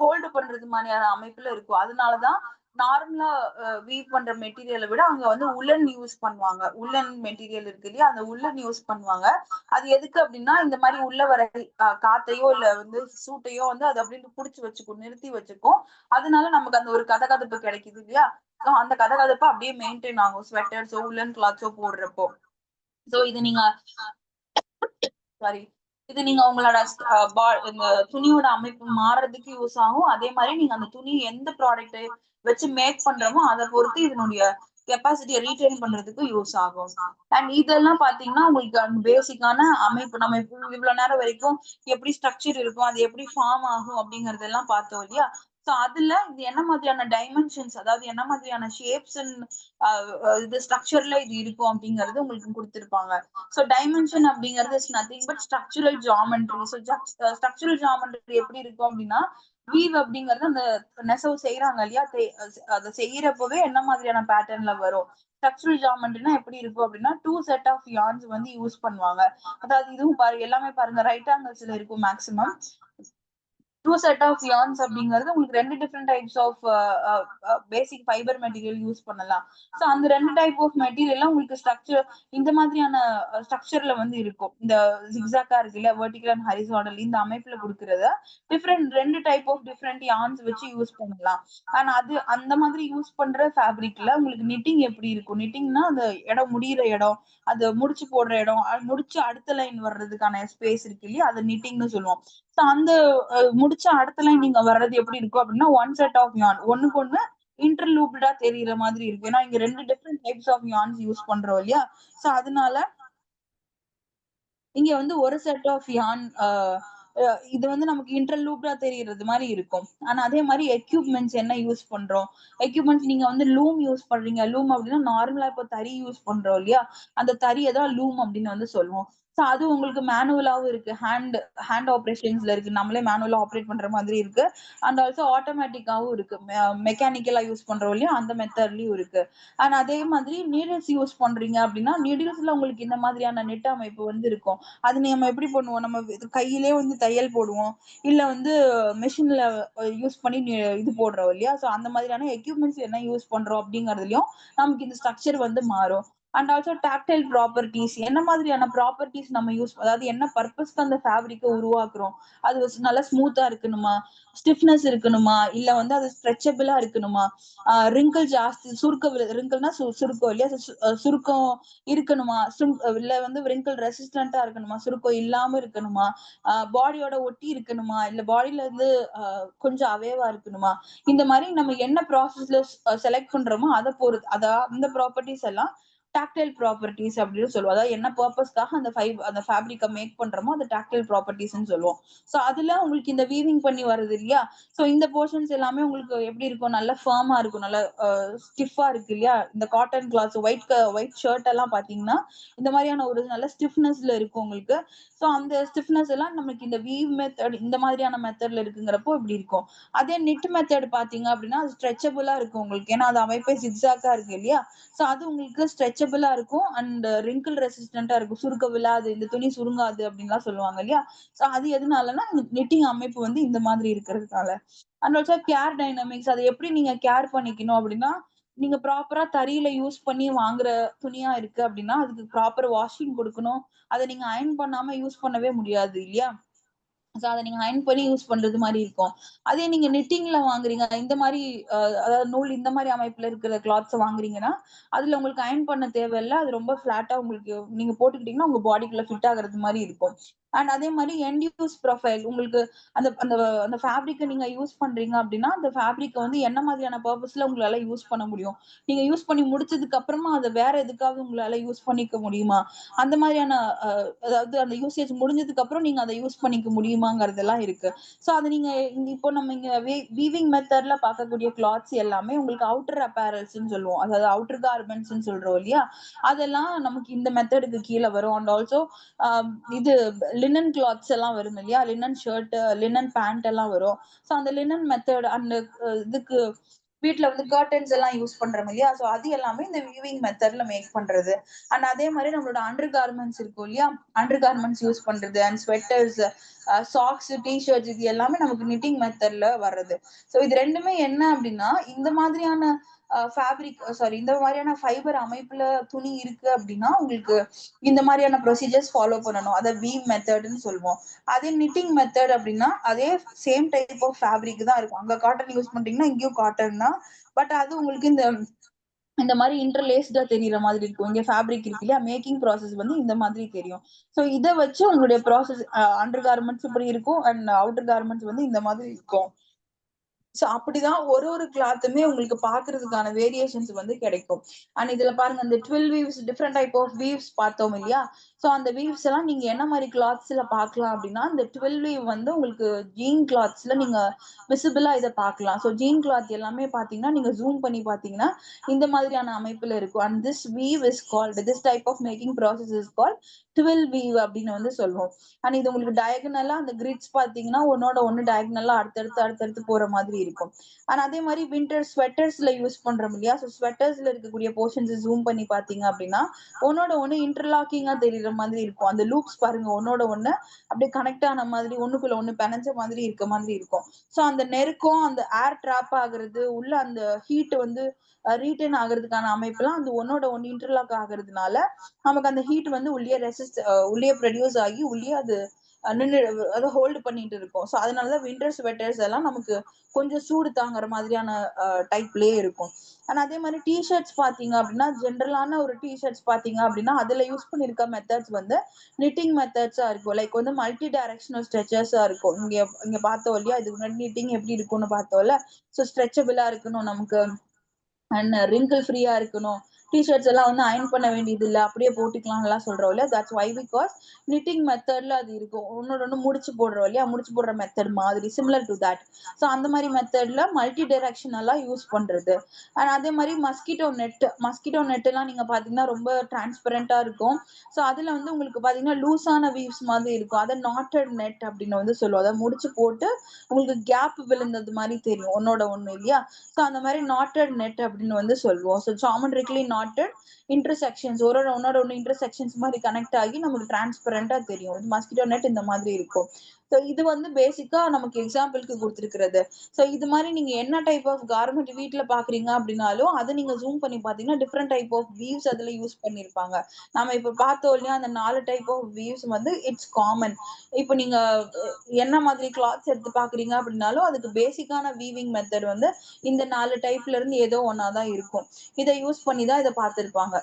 ஹோல்டு பண்றது மாதிரியான அமைப்புல இருக்கும். அதனாலதான் நார்மலா வீவ் பண்ற மெட்டீரியலை விட அங்க வந்து உல்லன் யூஸ் பண்ணுவாங்க. உல்லன் மெட்டீரியல் இருக்கு இல்லையா? அந்த உல்லன் யூஸ் பண்ணுவாங்க. அது எதுக்கு அப்படின்னா இந்த மாதிரி உள்ள வர காத்தையோ இல்ல வந்து சூட்டையோ வந்து அது அப்படின்னு புடிச்சு வச்சுக்கும், நிறுத்தி வச்சுக்கும். அதனால நமக்கு அந்த ஒரு கதகதப்பு கிடைக்குது இல்லையா? சோ அந்த கதகதப்பு அப்படியே மெயின்டைன் ஆகும் ஸ்வெட்டர்ஸோ உல்லன் கிளாத்ஸோ போடுறப்போ. சோ இது நீங்க சாரி இது நீங்க உங்களோட இந்த துணியோட அமைப்பு மாறுறதுக்கு யூஸ் ஆகும். அதே மாதிரி நீங்க அந்த துணி எந்த ப்ராடக்ட் வச்சு மேக் பண்றோமோ அதை பொறுத்து இதனுடைய கெப்பாசிட்டியை ரீட்டைன் பண்றதுக்கு யூஸ் ஆகும். அண்ட் இதெல்லாம் பாத்தீங்கன்னா உங்களுக்கு அந்த பேசிக்கான அமைப்பு நம்ம இவ்வளவு நேரம் வரைக்கும் எப்படி ஸ்ட்ரக்சர் இருக்கும், அது எப்படி ஃபார்ம் ஆகும் அப்படிங்கறதெல்லாம் பார்த்தோம் இல்லையா? சோ அதுல இது என்ன மாதிரியான டைமென்ஷன்ஸ், அதாவது என்ன மாதிரியான ஷேப்ஸ் அண்ட் இது ஸ்ட்ரக்சர்ல இது இருக்கும் அப்படிங்கறது உங்களுக்கு குடுத்திருப்பாங்க. சோ டைமென்ஷன் அப்படிங்கிறது is nothing but structural geometry. So structural geometry எப்படி இருக்கும் அப்படின்னா, வீவ் அப்படிங்கறது அந்த நெசவு செய்யறாங்க இல்லையா, அத செய்யறப்பவே என்ன மாதிரியான பேட்டர்ன்ல வரும். ஸ்ட்ரக்சுரல் ஜியோமெட்ரினா எப்படி இருக்கும் அப்படின்னா, 2 செட் ஆஃப் யார்ன்ஸ் வந்து யூஸ் பண்ணுவாங்க. அதாவது இதுவும் பாருங்க, எல்லாமே பாருங்க ரைட் ஆங்கிள்ஸ்ல இருக்கும் மேக்ஸிமம். 2 செட் ஆஃப் yarns அப்படிங்கிறது உங்களுக்கு 2 different types of basic fibre material use பண்ணலாம். சோ அந்த 2 டைப் ஆஃப் மெட்டீரியல்லாம் உங்களுக்கு ஸ்ட்ரக்சர் இந்த மாதிரியான ஸ்ட்ரக்சர்ல வந்து இருக்கும். இந்த ஜிக்ஸாக்கா இருக்கு இல்ல, வெர்டிகல் அண்ட் ஹாரிசான்டல் இந்த அமைப்புல குடுக்குறத different 2 type of different yarns வச்சு யூஸ் பண்ணலாம். ஆனா அது அந்த மாதிரி யூஸ் பண்ற ஃபேப்ரிக்ல உங்களுக்கு நிட்டிங் எப்படி இருக்கும்? நிட்டிங்னா அந்த இடம் முடியிற இடம், அது முடிச்சு போடுற இடம், முடிச்சு அடுத்த லைன் வர்றதுக்கான ஸ்பேஸ் இருக்கு இல்லையா, அது நிட்டிங்னு சொல்லுவோம். சோ அந்த முடிச்ச அடுத்த லைன் நீங்க வர்றது எப்படி இருக்கும் அப்படின்னா, ஒன் செட் ஆஃப் yarn ஒண்ணுக்கு ஒண்ணு இன்டர்லூப்டா தெரியிற மாதிரி இருக்கு. ஏன்னா இங்க 2 different types of yarns use பண்றோம் இல்லையா? சோ அதனால இங்க வந்து ஒரு செட் ஆஃப் யான் இது வந்து நமக்கு இன்டர்லூப்டா தெரியறது மாரி இருக்கும். ஆனா அதே மாரி எக்யூப்மென்ட்ஸ் என்ன யூஸ் பண்றோம்? எக்யூப்மென்ட்ஸ் நீங்க வந்து லூம் யூஸ் பண்றீங்க. லூம் அப்டின்னா நார்மலா இப்ப தறி யூஸ் பண்றோம் இல்லையா? அந்த தறிய தான் லூம் அப்டின்னு வந்து சொல்லுவோம். சோ அது உங்களுக்கு மேனுவலாவும் இருக்கு. ஹேண்ட் ஹேண்ட் ஆப்பரேஷன்ஸ்ல இருக்கு. நம்மளே மேனுவலா ஆப்பரேட் பண்ற மாதிரி இருக்கு. அண்ட் ஆல்சோ ஆட்டோமேட்டிக்காவும் இருக்கு. மெக்கானிக்கலா யூஸ் பண்றோம் இல்லையா? அந்த மெத்தட்லயும் இருக்கு. அண்ட் அதே மாதிரி நீடில்ஸ் யூஸ் பண்றீங்க அப்டின்னா, நீடில்ஸ்ல உங்களுக்கு இந்த மாதிரியான நெட் அமைப்பு வந்து இருக்கும். அது நம்ம எப்படி பண்ணுவோம்? நம்ம கையிலேயே வந்து தையல் போடுவோம். இல்ல வந்து மெஷின்ல யூஸ் பண்ணி இது போடுறோம் இல்லையா? சோ அந்த மாதிரியான எக்யூப்மென்ட்ஸ் என்ன யூஸ் பண்றோம் அப்படிங்கிறதுலயும் நமக்கு இந்த ஸ்ட்ரக்சர் வந்து மாறும். அண்ட் ஆல்சோ டாக்டைல் ப்ராப்பர்ட்டீஸ் என்ன மாதிரியான ப்ராப்பர்ட்டீஸ் நம்ம அதாவது என்ன பர்ப்பஸ்க்கு அந்த ஃபேப்ரிக்க உருவாக்குறோம். அது நல்லா ஸ்மூத்தா இருக்கணுமா? ஸ்டிஃப்னஸ் இருக்கணுமா? இல்ல வந்து அது ஸ்ட்ரெச்சபிளா இருக்கணுமா? ரிங்கிள் ஜாஸ்தி ரிங்கிள்னா சுருக்கம் இல்லையா? சுருக்கம் இருக்கணுமா? இல்ல வந்து விரிங்கிள் ரெசிஸ்டன்ட்டா இருக்கணுமா? சுருக்கம் இல்லாம இருக்கணுமா? பாடியோட ஒட்டி இருக்கணுமா? இல்ல பாடில இருந்து கொஞ்சம் அவேவா இருக்கணுமா? இந்த மாரி நம்ம என்ன ப்ராசஸ்ல செலக்ட் பண்றோமோ அத பொறுத்து அந்த ப்ராப்பர்ட்டீஸ் எல்லாம் டாக்டைல் ப்ராப்பர்ட்டீஸ் அப்படின்னு சொல்லுவோம். அதாவது என்ன பர்ப்பஸ்க்காக அந்த ஃபேப்ரிக்க மேக் பண்றோமோ அது டாக்டைல் ப்ராப்பர்ட்டீஸ்ன்னு சொல்லுவோம். சோ அதுல உங்களுக்கு இந்த வீவிங் பண்ணி வருது இல்லையா? சோ இந்த போர்ஷன்ஸ் எல்லாமே உங்களுக்கு எப்படி இருக்கும்? நல்ல ஃபர்மா இருக்கும். நல்ல ஸ்டிஃப்பா இருக்கு இல்லையா? இந்த காட்டன் கிளாத்ஸ் ஒயிட் ஷர்ட் எல்லாம் பாத்தீங்கன்னா, இந்த மாதிரியான ஒரு நல்ல ஸ்டிஃப்னஸ்ல இருக்கும் உங்களுக்கு. சோ அந்த ஸ்டிஃப்னஸ் எல்லாம் நமக்கு இந்த வீவ் மெத்தட் இந்த மாதிரியான மெத்தட்ல இருக்குங்கிறப்போ இப்படி இருக்கும். அதே நிட் மெத்தட் பாத்தீங்க அப்படின்னா, அது ஸ்ட்ரெச்சபிளா இருக்கும் உங்களுக்கு. ஏன்னா அது அமைப்பே ஜிக்ஸாக்கா இருக்கு இல்லையா? சோ அது உங்களுக்கு ஸ்ட்ரெச்சபிளா இருக்கும் அண்ட் ரிங்கிள் ரெசிஸ்டன்ட்டா இருக்கும். சுருக்க விழாது, இந்த துணி சுருங்காது அப்படின்லாம் சொல்லுவாங்க இல்லையா? சோ அது எதனாலன்னா, நிட்டிங் அமைப்பு வந்து இந்த மாதிரி இருக்கிறதுனால. அண்ட் ஆல்சோ கேர் டைனமிக்ஸ் அத எப்படி நீங்க கேர் பண்ணிக்கணும் அப்படின்னா, நீங்க ப்ராப்பரா தறியில யூஸ் பண்ணி வாங்குற துணியா இருக்கு அப்படின்னா, அதுக்கு ப்ராப்பர் வாஷிங் குடுக்கணும். அத நீங்க அயர்ன் பண்ணாம யூஸ் பண்ணவே முடியாது இல்லையா? சோ அத நீங்க அயர்ன் பண்ணி யூஸ் பண்றது மாரி இருக்கும். அதே நீங்க நிட்டிங்ல வாங்குறீங்க, இந்த மாரி அதாவது நூல் இந்த மாரி அமைப்புல இருக்கிற கிளாத்ஸ் வாங்குறீங்கன்னா, அதுல உங்களுக்கு அயர்ன் பண்ண தேவையில்ல. அது ரொம்ப ஃப்ளாட்டா உங்களுக்கு நீங்க போட்டுக்கிட்டீங்கன்னா, உங்க பாடிக்குள்ள ஃபிட் ஆகுறது மாரி இருக்கும். அண்ட் அதே மாரி எண்ட் யூஸ் ப்ரொஃபைல் உங்களுக்கு அந்த அந்த அந்த ஃபேப்ரிக்க நீங்க யூஸ் பண்றீங்க அப்டின்னா, அந்த ஃபேப்ரிக்க வந்து என்ன மாதிரியான பர்ப்பஸ்ல உங்களால யூஸ் பண்ண முடியும்? நீங்க யூஸ் பண்ணி முடிச்சதுக்கு அப்புறமா அத வேற எதுக்காவது உங்களால யூஸ் பண்ணிக்க முடியுமா? அந்த மாதிரியான அ அதாவது அந்த யூசேஜ் முடிஞ்சதுக்கு அப்புறம் நீங்க அத யூஸ் பண்ணிக்க முடியுமாங்கிறதெல்லாம் இருக்கு. சோ அது நீங்க இப்போ நம்ம இங்க வீவிங் மெத்தட்ல பார்க்கக்கூடிய கிளாத்ஸ் எல்லாமே உங்களுக்கு அவுட்டர் அப்பேரல்ஸ்ன்னு சொல்லுவோம். அதாவது அவுட்டர் கார்மெண்ட்ஸ்ன்னு சொல்றோம் இல்லையா? அதெல்லாம் நமக்கு இந்த மெத்தடுக்கு கீழ வரும். அண்ட் ஆல்சோ அ இது லினன் கிளாத்ஸ் எல்லாம் வரும் இல்லையா? லினன் ஷர்ட், லினன் பேண்ட் எல்லாம் வரும். சோ அந்த லினன் மெத்தட் அந்த இதுக்கு வீட்ல வந்து கர்டன்ஸ் எல்லாம் யூஸ் பண்றோம் இல்லையா? சோ அது எல்லாமே இந்த வீவிங் மெத்தட்ல மேக் பண்றது. அண்ட் அதே மாரி நம்மளோட அண்டர் கார்மெண்ட்ஸ் இருக்கும் இல்லையா? அண்டர் கார்மெண்ட்ஸ் யூஸ் பண்றது and sweaters, socks, T shirts இது எல்லாமே நமக்கு நிட்டிங் மெத்தட்ல வர்றது. சோ இது 2மே என்ன அப்டின்னா, இந்த மாதிரியான இந்த மாதிரியான ஃபைபர் அமைப்புல துணி இருக்கு அப்டின்னா, உங்களுக்கு இந்த மாதிரியான ப்ரொசீஜர்ஸ் ஃபாலோ பண்ணணும். அத வீவ் மெத்தட்ன்னு சொல்லுவோம். அதே நிட்டிங் மெத்தட் அப்டின்னா, அதே சேம் டைப் ஆஃப் ஃபேப்ரிக் தான் இருக்கும். அங்க காட்டன் யூஸ் பண்றீங்கன்னா, இங்கேயும் காட்டன் தான். பட் அது உங்களுக்கு இந்த இந்த மாரி இன்டர்லேஸ்டா தெரியிற மாதிரி இருக்கும். இங்க ஃபேப்ரிக் இருக்கு இல்லையா? மேக்கிங் ப்ராசஸ் வந்து இந்த மாதிரி தெரியும். சோ இத வச்சு உங்களுடைய ப்ராசஸ் அண்டர் கார்மெண்ட்ஸ் இப்படி இருக்கும் அண்ட் அவுட்டர் கார்மெண்ட்ஸ் வந்து இந்த மாதிரி இருக்கும். சோ அப்படிதான் ஒரு கிளாத்துமே உங்களுக்கு பாக்குறதுக்கான வேரியேஷன்ஸ் வந்து கிடைக்கும். அண்ட் இதுல பாருங்க அந்த 12 weaves different type of weaves பார்த்தோம் இல்லையா? சோ அந்த வீவ்ஸ் எல்லாம் நீங்க என்ன மாதிரி கிளாத்ஸ்ல பார்க்கலாம் அப்படின்னா, இந்த 12 வீவ் வந்து உங்களுக்கு ஜீன் கிளாத்ஸ்ல நீங்க விசிபிளா இத பார்க்கலாம். சோ ஜீன் கிளாத் எல்லாமே பாத்தீங்கன்னா, நீங்க ஜூம் பண்ணி பாத்தீங்கன்னா, இந்த மாதிரியான அமைப்புல இருக்கும். And this weave is called this type of making process is called 12 weave அப்படின்னு வந்து சொல்லுவோம். அண்ட் இது உங்களுக்கு டயகனலா அந்த கிரிட்ஸ் பாத்தீங்கன்னா ஒன்னோட ஒண்ணு டயகனலா அடுத்தடுத்து போற மாதிரி இருக்கும். ஆனா அதே மாதிரி வின்டர் ஸ்வெட்டர்ஸ்ல யூஸ் பண்றோம் இல்லையா? சோ ஸ்வெட்டர்ஸ்ல இருக்கக்கூடிய போர்ஷன்ஸ் ஜூம் பண்ணி பாத்தீங்க அப்படின்னா ஒன்னோட ஒண்ணு இன்டர்லாக்கிங்கா தெரியற மாதிரி இருக்கும். அந்த லூப்ஸ் பாருங்க ஒன்னோட ஒண்ணு அப்படியே கனெக்ட் ஆன மாதிரி ஒண்ணுக்குள்ள ஒண்ணு பிணைஞ்ச மாதிரி இருக்க மாதிரி இருக்கும். சோ அந்த நெருக்கம் அந்த ஏர் ட்ராப் ஆகுறது உள்ள அந்த ஹீட் வந்து ரீட்டைன் ஆகுறதுக்கான அமைப்புலாம் அந்த ஒன்னோட ஒண்ணு இன்டர்லாக் ஆகுறதுனால நமக்கு அந்த ஹீட் வந்து உள்ளே ரெசிஸ்ட் உள்ளே ப்ரொடியூஸ் ஆகி உள்ளே அது நின்று அதை ஹோல்டு பண்ணிட்டு இருக்கும். ஸோ அதனாலதான் வின்டர் ஸ்வெட்டர்ஸ் எல்லாம் நமக்கு கொஞ்சம் சூடு தாங்குற மாதிரியான டைப்லயே இருக்கும். ஆனா அதே மாதிரி டிஷர்ட்ஸ் பாத்தீங்க அப்படின்னா ஜென்ரலான ஒரு டிஷர்ட்ஸ் பாத்தீங்க அப்படின்னா அதுல யூஸ் பண்ணிருக்க மெத்தட்ஸ் வந்து நிட்டிங் மெத்தட்ஸா இருக்கும். லைக் வந்து மல்டி டைரக்ஷனல் ஸ்ட்ரெச்சஸா இருக்கும். இங்க பார்த்தோம் இல்லையா? இதுக்கு முன்னாடி நிட்டிங் எப்படி இருக்கும்னு பார்த்தோம்ல. ஸோ ஸ்ட்ரெச்சபிளா இருக்கணும் நமக்கு அண்ட் ரிங்கிள் ஃப்ரீயா இருக்கணும். டிஷர்ட்ஸ் எல்லாம் வந்து அயன் பண்ண வேண்டியது இல்ல அப்படியே போட்டுக்கலாம் எல்லாம் சொல்றோம் இல்லையா? தட்ஸ் வை பிகாஸ் நிட்டிங் மெத்தட்ல அது இருக்கும். ஒன்னோட ஒண்ணு முடிச்சு போடுறோம் இல்லையா? முடிச்சு போடுற மெத்தட் மாதிரி சிமிலர் டு தட். ஸோ அந்த மாதிரி மெத்தட்ல மல்டி டைரக்ஷனலா யூஸ் பண்றது. அண்ட் அதே மாதிரி மஸ்கிட்டோ நெட் எல்லாம் நீங்க பாத்தீங்கன்னா ரொம்ப டிரான்ஸ்பரண்டா இருக்கும். ஸோ அதுல வந்து உங்களுக்கு பாத்தீங்கன்னா லூஸான வீவ்ஸ் மாதிரி இருக்கும். அதை நாட்டட் நெட் அப்படின்னு வந்து சொல்லுவோம். அதை முடிச்சு போட்டு உங்களுக்கு கேப் விழுந்தது மாதிரி தெரியும் ஒன்னோட ஒண்ணு இல்லையா? ஸோ அந்த மாதிரி நாட்டட் நெட் அப்படின்னு வந்து சொல்லுவோம். ஸோ ஜாமெட்ரிக்கலி நாட்டட் இன்டர்செக்ஷன்ஸ் ஒரு ஒன்னோட ஒன்று இன்டர்செக்ஷன்ஸ் மாதிரி கனெக்ட் ஆகி நமக்கு டிரான்ஸ்பரண்டா தெரியும். மஸ்கிட்டோ நெட் இந்த மாதிரி இருக்கும். ஸோ இது வந்து பேசிக்கா நமக்கு எக்ஸாம்பிளுக்கு கொடுத்துருக்கிறது. ஸோ இது மாதிரி நீங்க என்ன டைப் ஆஃப் கார்மெண்ட் வீட்டுல பாக்குறீங்க அப்படின்னாலும் அதை நீங்க ஜூம் பண்ணி பாத்தீங்கன்னா டிஃப்ரெண்ட் டைப் ஆஃப் வீவ்ஸ் அதுல யூஸ் பண்ணிருப்பாங்க. நம்ம இப்ப பார்த்தோம் இல்லையா? அந்த 4 டைப் ஆஃப் வீவ்ஸ் வந்து இட்ஸ் காமன். இப்ப நீங்க என்ன மாதிரி கிளாத்ஸ் எடுத்து பாக்குறீங்க அப்படின்னாலும் அதுக்கு பேசிக்கான வீவிங் மெத்தட் வந்து இந்த 4 டைப்ல இருந்து ஏதோ ஒன்னாதான் இருக்கும். இதை யூஸ் பண்ணி தான் இதை பார்த்திருப்பாங்க.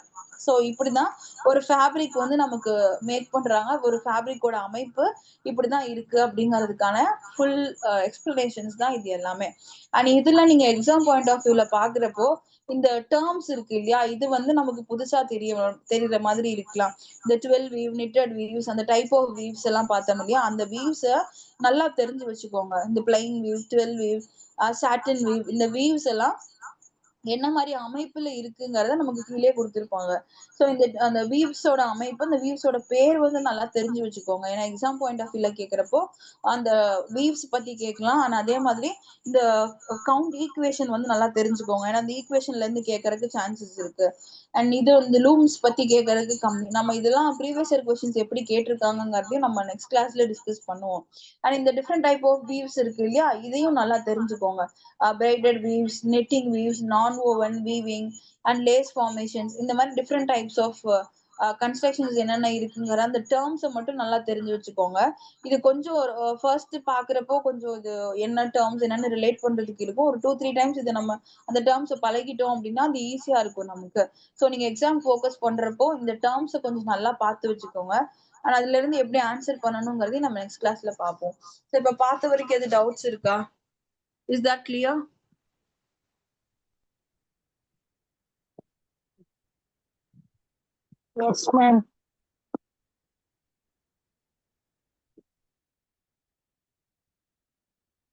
சோ இப்படிதான் ஒரு ஃபேப்ரிக் வந்து நமக்கு மேக் பண்றாங்க. ஒரு ஃபேப்ரிக்கோட அமைப்பு இப்படிதான் இருக்கு அப்படிங்கிறதுக்கான ஃபுல் எக்ஸ்பிளனேஷன்ஸ் தான் இது எல்லாமே. அண்ட் இதுல நீங்க எக்ஸாம் பாயிண்ட் ஆஃப் வியூல பாக்குறப்போ இந்த டேர்ம்ஸ் இருக்கு இல்லையா? இது வந்து நமக்கு புதுசா தெரியற மாதிரி இருக்கலாம். இந்த 12 வீவ் நிட்டட் வீவ்ஸ் அந்த டைப் ஆஃப் வீவ்ஸ் எல்லாம் பார்த்தோம் இல்லையா? அந்த வீவ்ஸ நல்லா தெரிஞ்சு வச்சுக்கோங்க. இந்த பிளைன் வீவ் 12 வீவ் சாட்டின் வீவ் இந்த வீவ்ஸ் எல்லாம் என்ன மாதிரி அமைப்புல இருக்குங்கிறத நமக்கு கீழே கொடுத்திருப்பாங்க. சோ இந்த அந்த வீவ்ஸோட அமைப்பு அந்த வீவ்ஸோட பேர் வந்து நல்லா தெரிஞ்சு வச்சுக்கோங்க. ஏன்னா எக்ஸாம் பாயிண்ட் ஆஃப் வியூல கேக்குறப்போ அந்த வீவ்ஸ் பத்தி கேட்கலாம். ஆனா அதே மாதிரி இந்த கவுண்ட் ஈக்குவேஷன் வந்து நல்லா தெரிஞ்சுக்கோங்க. ஏன்னா அந்த ஈக்குவேஷன்ல இருந்து கேட்கறதுக்கு சான்சஸ் இருக்கு. அண்ட் இது இந்த லூம்ஸ் பத்தி கேட்கறதுக்கு கம்மி. நம்ம இதெல்லாம் ப்ரீவியஸ் இயர் கொஸ்டின்ஸ் எப்படி கேட்டிருக்காங்கிறதையும் நம்ம நெக்ஸ்ட் கிளாஸ்ல டிஸ்கஸ் பண்ணுவோம். அண்ட் இந்த டிஃப்ரெண்ட் டைப் ஆஃப் வீவ்ஸ் இருக்கு இல்லையா? இதையும் நல்லா தெரிஞ்சுக்கோங்க. braided weaves, knitting weaves, non-woven weaving, and lace formations. இந்த மாதிரி டிஃப்ரெண்ட் டைப்ஸ் ஆஃப் கன்ஸ்ட்ரக்ஷன்ஸ் என்னென்ன இருக்குங்கிற அந்த டேர்ம்ஸை மட்டும் நல்லா தெரிஞ்சு வச்சுக்கோங்க. இது கொஞ்சம் ஃபர்ஸ்ட் பாக்குறப்போ கொஞ்சம் இது என்ன டேர்ம்ஸ் என்னன்னு ரிலேட் பண்றதுக்கு இருக்கும். ஒரு 2-3 டைம்ஸ் இதை நம்ம அந்த டேர்ம்ஸை பழகிட்டோம் அப்படின்னா அது ஈஸியா இருக்கும் நமக்கு. ஸோ நீங்க எக்ஸாம் ஃபோக்கஸ் பண்றப்போ இந்த டேர்ம்ஸை கொஞ்சம் நல்லா பார்த்து வச்சுக்கோங்க. ஆனா அதுல இருந்து எப்படி ஆன்சர் பண்ணணுங்கிறதையும் நம்ம நெக்ஸ்ட் கிளாஸ்ல பார்ப்போம். ஸோ இப்ப பார்த்த வரைக்கும் எது டவுட்ஸ் இருக்கா? Is that clear? Yes, ma'am.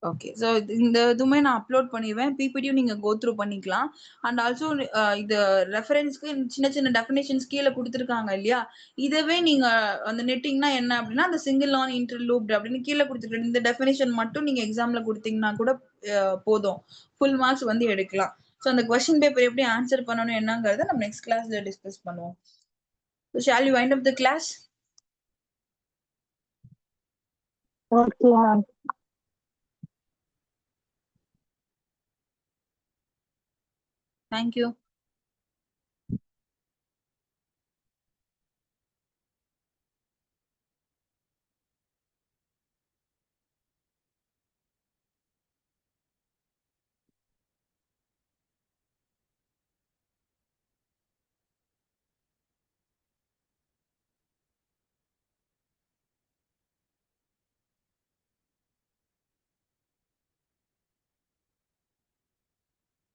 Okay. So இந்த இதுவுமே நான் அப்லோட் பண்ணிடுவேன். பிபிடியும் நீங்க கோ த்ரூ பண்ணிக்கலாம். அண்ட் ஆல்சோ இது ரெஃபரன்ஸ்க்கு சின்ன சின்ன டெஃபினேஷன்ஸ் கீழே கொடுத்துருக்காங்க இல்லையா? இதவே நீங்க அந்த நெட்டிங்னா என்ன அப்படின்னா அந்த சிங்கிள் ஆன் இன்டர்லூப்ட் அப்படின்னு கீழே கொடுத்துருக்க இந்த டெஃபினேஷன் மட்டும் நீங்க எக்ஸாம்ல கொடுத்தீங்கன்னா கூட போதும். ஃபுல் மார்க்ஸ் வந்து எடுக்கலாம். ஸோ அந்த கொஸ்டின் பேப்பர் எப்படி ஆன்சர் பண்ணணும் என்னங்கிறத நம்ம நெக்ஸ்ட் கிளாஸ்ல டிஸ்கஸ் பண்ணுவோம். So shall we wind up the class? Okay, ma'am. Thank you.